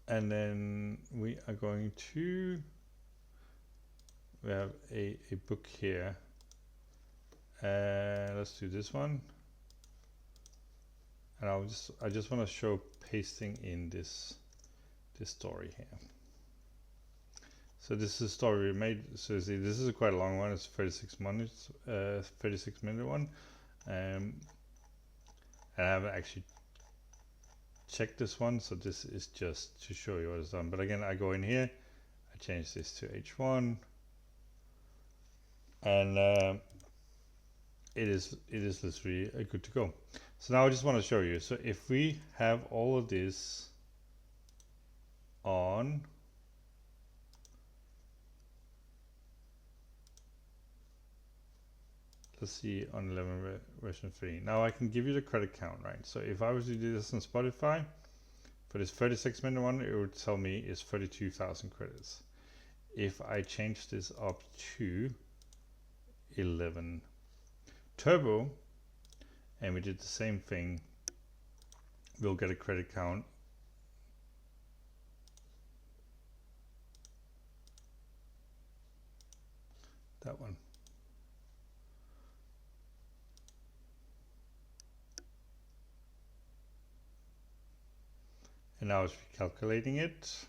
And then we are going to, we have a book here. Let's do this one. And I just want to show pasting in this story here. So this is a story we made. So see, this is quite a long one. It's 36 minutes, 36-minute one. And I haven't actually checked this one, so this is just to show you what it's done. But again, I go in here, I change this to H1, and it is literally good to go. So now I just want to show you. So if we have all of this on, let's see on 11 version 3. Now I can give you the credit count, right? So if I was to do this on Spotify, for this 36-minute one, it would tell me it's 32,000 credits. If I change this up to 11 Turbo, and we did the same thing, we'll get a credit count. That one. And now it's calculating it.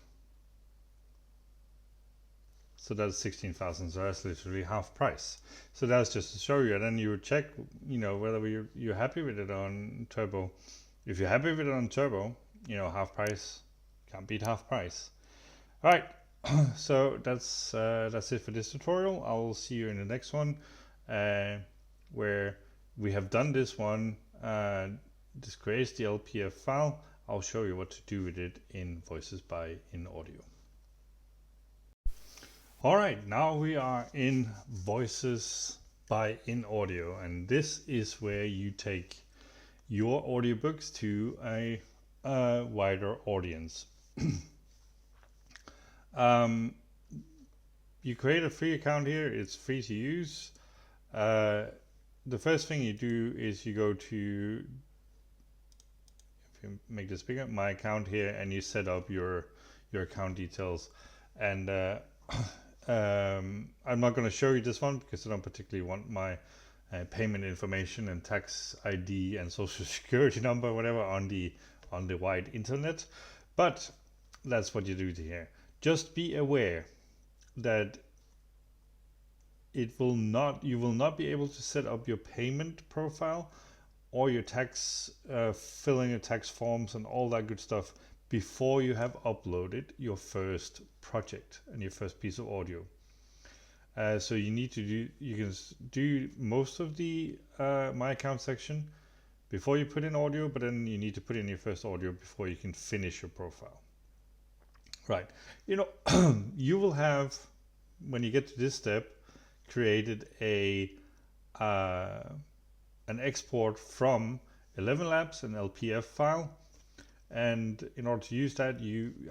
So that's 16,000. So that's literally half price. So that's just to show you. And then you would check, you know, whether you're happy with it on Turbo. If you're happy with it on Turbo, you know, half price can't beat half price. All right. So that's it for this tutorial. I'll see you in the next one, where we have done this one. This creates the LPF file. I'll show you what to do with it in Voices by InAudio. All right, now we are in Voices by InAudio, and this is where you take your audiobooks to a wider audience. You create a free account here. It's free to use. The first thing you do is you go to, make this bigger, my account here, and you set up your account details. And I'm not going to show you this one because I don't particularly want my payment information and tax ID and social security number, whatever, on the wide internet. But that's what you do here. Just be aware that you will not be able to set up your payment profile or your tax, filling your tax forms and all that good stuff before you have uploaded your first project and your first piece of audio. So you need to you can do most of the My Account section before you put in audio, but then you need to put in your first audio before you can finish your profile. Right. You know, you will have, when you get to this step, created an export from ElevenLabs, an LPF file. And in order to use that,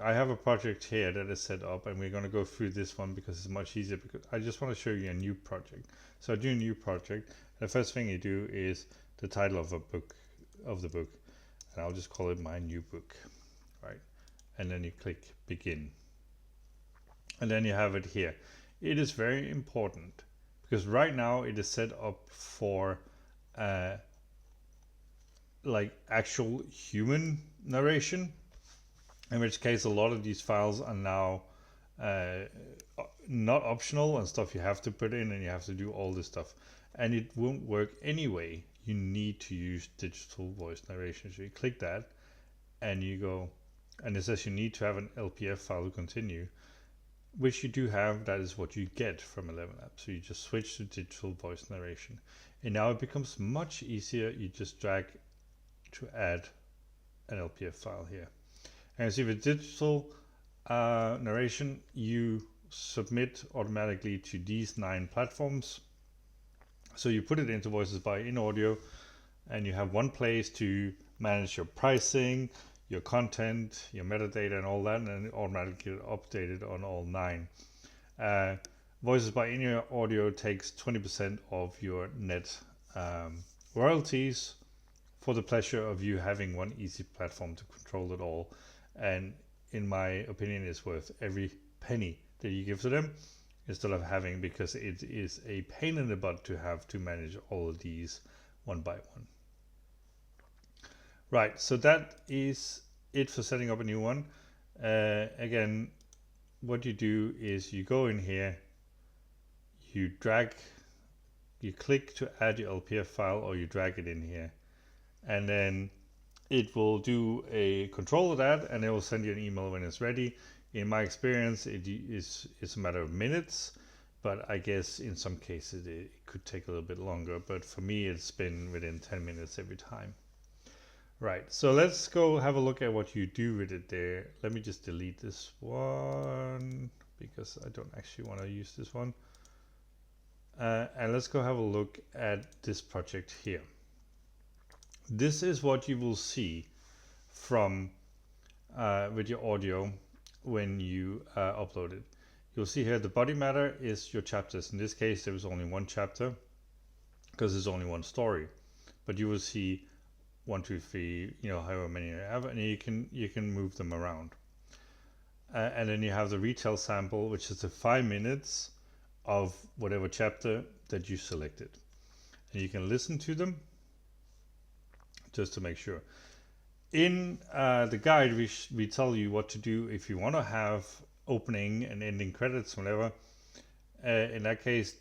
I have a project here that is set up, and we're going to go through this one because it's much easier, because I just want to show you a new project. So I do a new project. The first thing you do is the title of the book, and I'll just call it My New Book, right? And then you click Begin. And then you have it here. It is very important because right now it is set up for like actual human narration, in which case a lot of these files are now not optional and stuff you have to put in, and you have to do all this stuff, and it won't work anyway. You need to use digital voice narration. So you click that and you go, and it says you need to have an LPF file to continue. which you do have, that is what you get from ElevenLabs. So you just switch to digital voice narration. And now it becomes much easier. You just drag to add an LPF file here. And see with digital narration, you submit automatically to these 9 platforms. So you put it into Voices by InAudio, and you have one place to manage your pricing, your content, your metadata, and all that, and it automatically get updated on all 9. Voices by InAudio takes 20% of your net royalties for the pleasure of you having one easy platform to control it all. And in my opinion, it's worth every penny that you give to them instead of having, because it is a pain in the butt to have to manage all of these one by one. Right, so that is it for setting up a new one. Again, what you do is you go in here, you click to add your LPF file, or you drag it in here, and then it will do a control of that, and it will send you an email when it's ready. In my experience, it's a matter of minutes, but I guess in some cases it could take a little bit longer. But for me, it's been within 10 minutes every time. Right, so let's go have a look at what you do with it there. Let me just delete this one because I don't actually want to use this one. And let's go have a look at this project here. This is what you will see from with your audio when you upload it. You'll see here the body matter is your chapters. In this case, there was only one chapter because there's only one story, but you will see 1, 2, 3, however many you have, and you can move them around. And then you have the retail sample, which is the 5 minutes of whatever chapter that you selected, and you can listen to them just to make sure. In the guide, we tell you what to do if you want to have opening and ending credits, whatever. In that case,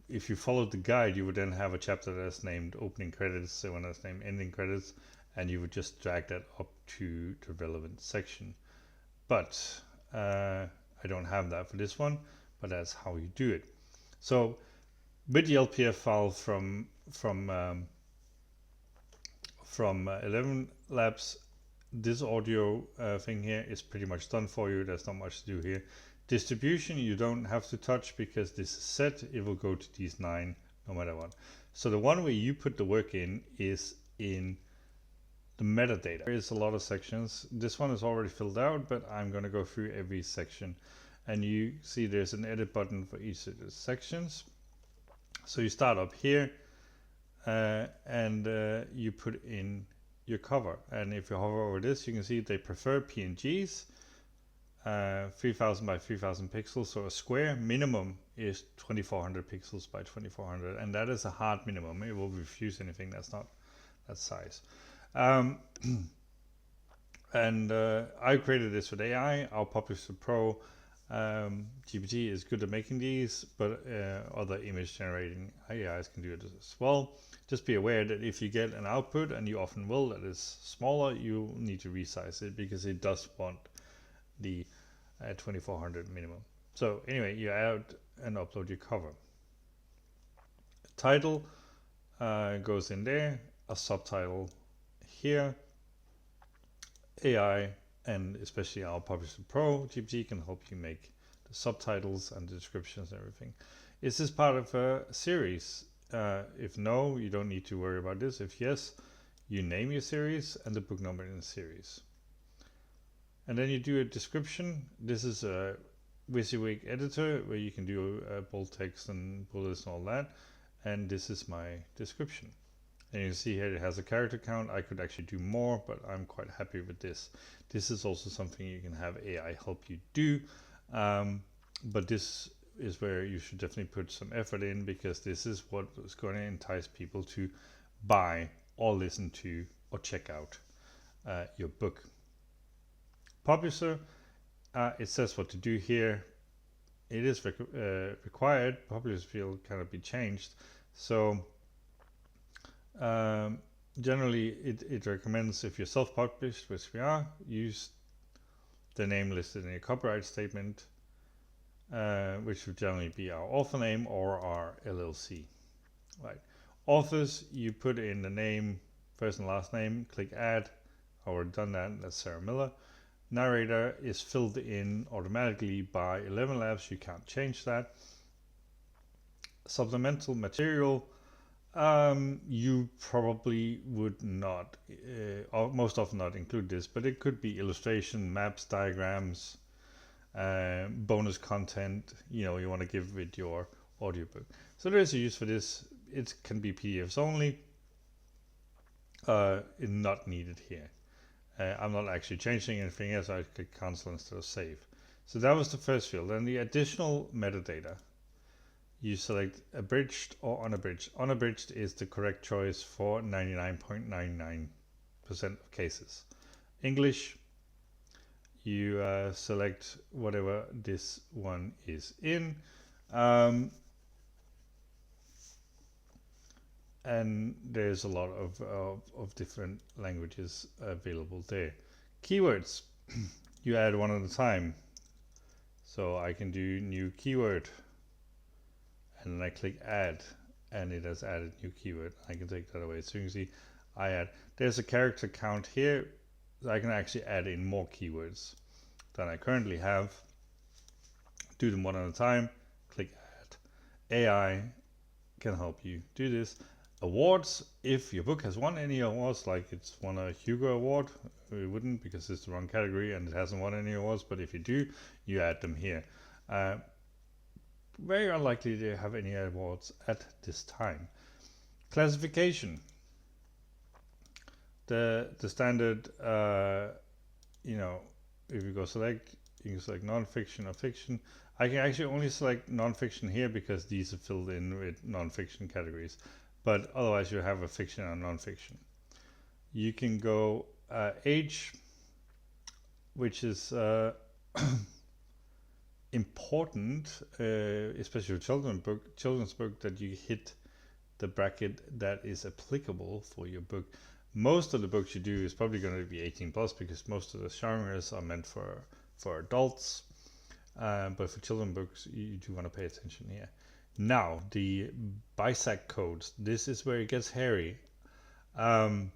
if you followed the guide, you would then have a chapter that's named opening credits, the one that's named ending credits, and you would just drag that up to the relevant section. But I don't have that for this one, but that's how you do it. So with the LPF file from ElevenLabs, this audio thing here is pretty much done for you. There's not much to do here. Distribution you don't have to touch because this is set. It will go to these 9 no matter what. So the one where you put the work in is in the metadata. There is a lot of sections. This one is already filled out, but I'm going to go through every section, and you see there's an edit button for each of the sections. So you start up here, and you put in your cover, and if you hover over this, you can see they prefer PNGs, 3000 by 3000 pixels. So a square minimum is 2400 pixels by 2400, and that is a hard minimum. It will refuse anything that's not that size. And I created this with AI. I'll publish the Pro. GPT is good at making these, but other image generating AIs can do it as well. Just be aware that if you get an output, and you often will, that is smaller, you need to resize it because it does want the 2400 minimum. So anyway, you add and upload your cover. Title goes in there, a subtitle here. AI, and especially our Publisher Pro GPT, can help you make the subtitles and the descriptions and everything. Is this part of a series? If no, you don't need to worry about this. If yes, you name your series and the book number in the series. And then you do a description. This is a WYSIWYG editor where you can do bold text and bullets and all that. And this is my description. And you can see here it has a character count. I could actually do more, but I'm quite happy with this. This is also something you can have AI help you do. But this is where you should definitely put some effort in, because this is what is going to entice people to buy or listen to or check out your book. Publisher, it says what to do here. It is required. Publisher field cannot be changed. So generally it recommends, if you're self-published, which we are, use the name listed in your copyright statement. which would generally be our author name or our LLC. Right. Authors, you put in the name, first and last name, click add. I already done that, that's Sarah Miller. Narrator is filled in automatically by ElevenLabs, you can't change that. Supplemental material, you probably would not, or most often not include this, but it could be illustration, maps, diagrams, bonus content, you want to give with your audiobook. So there is a use for this. It can be PDFs only, not needed here. I'm not actually changing anything else. I click cancel instead of save. So that was the first field. And the additional metadata, you select abridged or unabridged. Unabridged is the correct choice for 99.99% of cases. English, you select whatever this one is in. And there's a lot of different languages available there. Keywords, you add one at a time. So I can do new keyword, and then I click add, and it has added new keyword. I can take that away. So you can see I add. There's a character count here, so I can actually add in more keywords than I currently have. Do them one at a time, click add. AI can help you do this. Awards, if your book has won any awards, like it's won a Hugo Award, it wouldn't because it's the wrong category and it hasn't won any awards, but if you do, you add them here. Very unlikely to have any awards at this time. Classification. The standard, if you go select, you can select non-fiction or fiction. I can actually only select non-fiction here because these are filled in with non-fiction categories. But otherwise you have a fiction and non-fiction. You can go age, which is important, especially with children's book, that you hit the bracket that is applicable for your book. Most of the books you do is probably going to be 18 plus because most of the genres are meant for adults. But for children's books, you do want to pay attention here. Now, the BISAC codes, this is where it gets hairy. You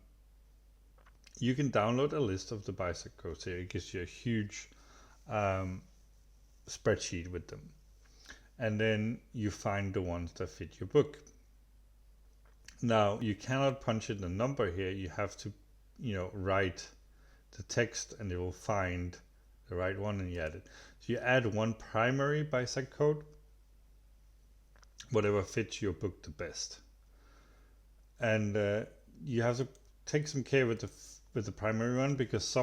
can download a list of the BISAC codes here. It gives you a huge spreadsheet with them. And then you find the ones that fit your book. Now, you cannot punch in the number here. You have to, write the text and it will find the right one and you add it. So you add one primary BISAC code, whatever fits your book the best, and you have to take some care with the primary one because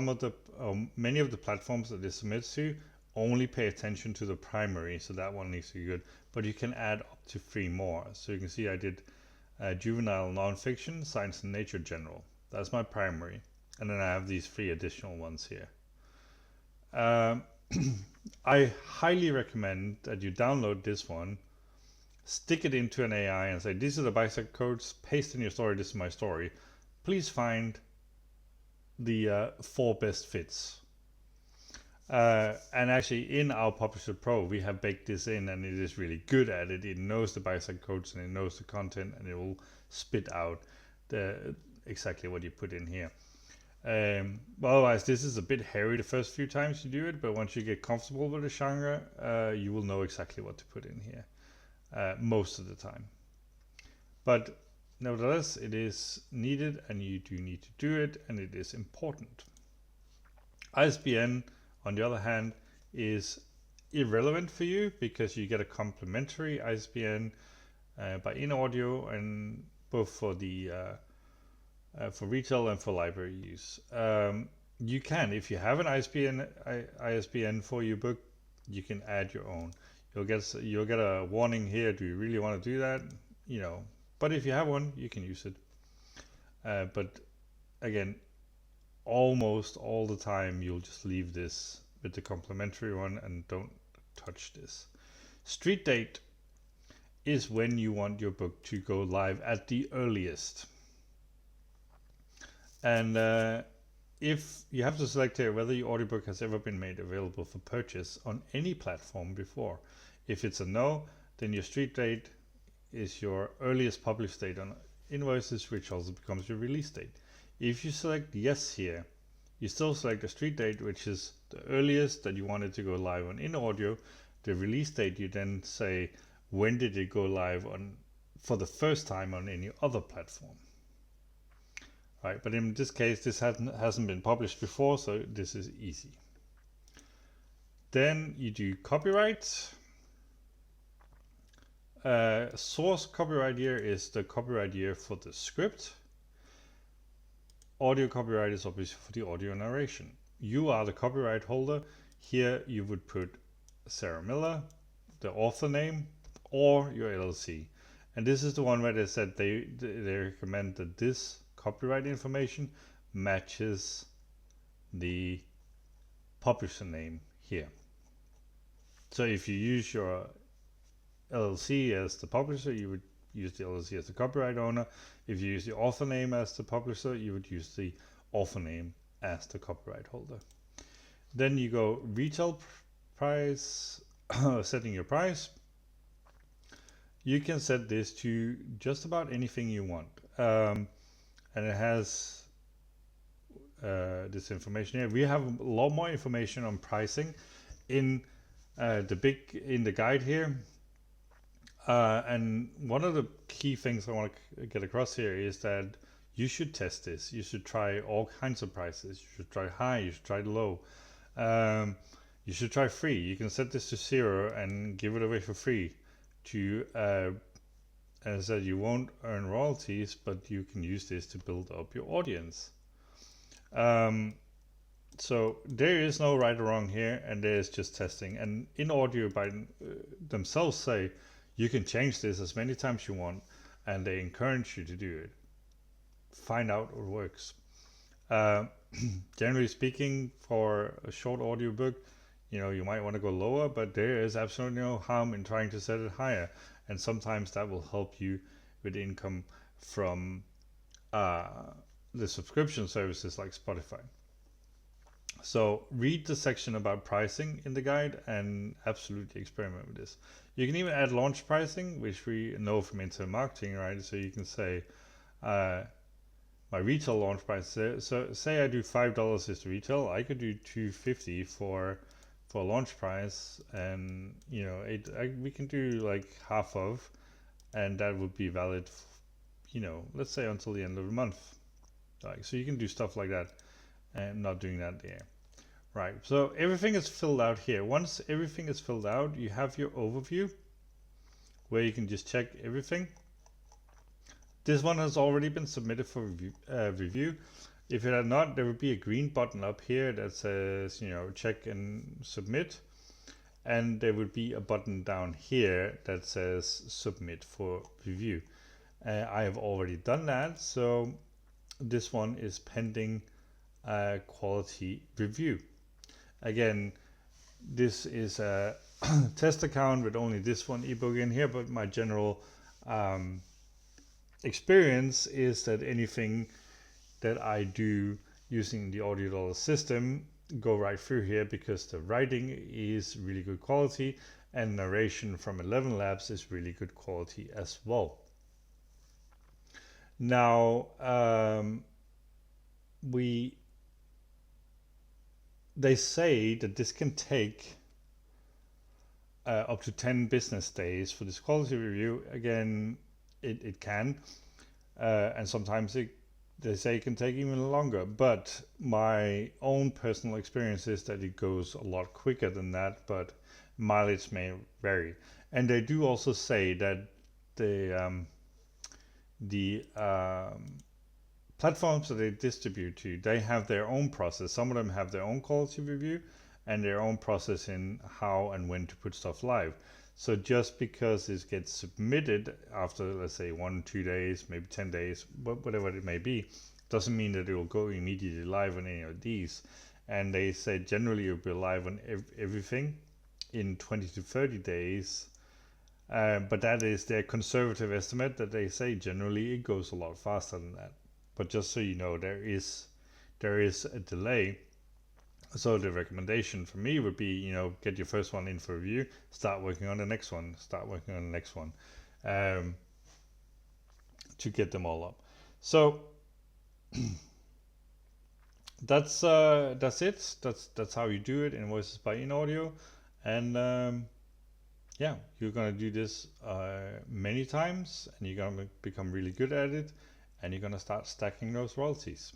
many of the platforms that this submits to only pay attention to the primary, so that one needs to be good. But you can add up to 3 more. So you can see I did juvenile nonfiction, science and nature general. That's my primary, and then I have these 3 additional ones here. I highly recommend that you download this one, stick it into an AI and say, these are the BISAC codes, paste in your story, this is my story. Please find the 4 best fits. And actually in our Publisher Pro, we have baked this in and it is really good at it. It knows the BISAC codes and it knows the content and it will spit out exactly what you put in here. Otherwise, this is a bit hairy the first few times you do it, but once you get comfortable with the genre, you will know exactly what to put in here. Most of the time. But nevertheless, it is needed and you do need to do it and it is important. ISBN, on the other hand, is irrelevant for you because you get a complimentary ISBN by InAudio, and both for the for retail and for library use. You can, if you have an ISBN for your book, you can add your own. You'll get a warning here. Do you really want to do that? But if you have one, you can use it. But again, almost all the time, you'll just leave this with the complimentary one and don't touch this. Street date is when you want your book to go live at the earliest. And if you have to select here whether your audiobook has ever been made available for purchase on any platform before. If it's a no, then your street date is your earliest published date on invoices, which also becomes your release date. If you select yes here, you still select a street date, which is the earliest that you want it to go live on InAudio. The release date, you then say when did it go live on for the first time on any other platform. Right, but in this case, this hasn't been published before, so this is easy. Then you do copyright. Source copyright year is the copyright year for the script. Audio copyright is obviously for the audio narration. You are the copyright holder. Here you would put Sarah Miller, the author name, or your LLC. And this is the one where they said they recommend that this copyright information matches the publisher name here. So if you use your LLC as the publisher, you would use the LLC as the copyright owner. If you use the author name as the publisher, you would use the author name as the copyright holder. Then you go retail price, setting your price. You can set this to just about anything you want. And it has this information here. We have a lot more information on pricing in the guide here. And one of the key things I want to get across here is that you should test this. You should try all kinds of prices. You should try high, you should try low. You should try free. You can set this to 0 and give it away for free to as I said, you won't earn royalties, but you can use this to build up your audience. So there is no right or wrong here, and there is just testing. And InAudio by themselves say you can change this as many times you want, and they encourage you to do it. Find out what works. Generally speaking, for a short audiobook, you might want to go lower, but there is absolutely no harm in trying to set it higher. And sometimes that will help you with income from the subscription services like Spotify. So read the section about pricing in the guide and absolutely experiment with this. You can even add launch pricing, which we know from internet marketing, right? So you can say my retail launch price. So say I do $5 is the retail. I could do $2.50 for launch price, and we can do like half of, and that would be valid let's say until the end of the month. So you can do stuff like that, and not doing that there. Right, so everything is filled out here. Once everything is filled out, you have your overview where you can just check everything. This one has already been submitted for review. If it had not, there would be a green button up here that says, check and submit. And there would be a button down here that says submit for review. I have already done that, so this one is pending quality review. Again, this is a test account with only this one ebook in here, but my general experience is that anything that I do using the Audio system go right through here, because the writing is really good quality and narration from ElevenLabs is really good quality as well. Now they say that this can take up to 10 business days for this quality review. Again, it can, and sometimes they say it can take even longer, but my own personal experience is that it goes a lot quicker than that, but mileage may vary. And they do also say that the platforms that they distribute to, they have their own process. Some of them have their own quality review and their own process in how and when to put stuff live. So just because this gets submitted after, let's say, 1-2 days, maybe 10 days, whatever it may be, doesn't mean that it will go immediately live on any of these. And they say generally it will be live on everything in 20 to 30 days. But that is their conservative estimate, that they say generally it goes a lot faster than that. But just so you know, there is there is a delay. So the recommendation for me would be, get your first one in for review, start working on the next one, to get them all up. So that's it. That's how you do it in Voices by InAudio, and yeah, you're gonna do this many times, and you're gonna become really good at it, and you're gonna start stacking those royalties.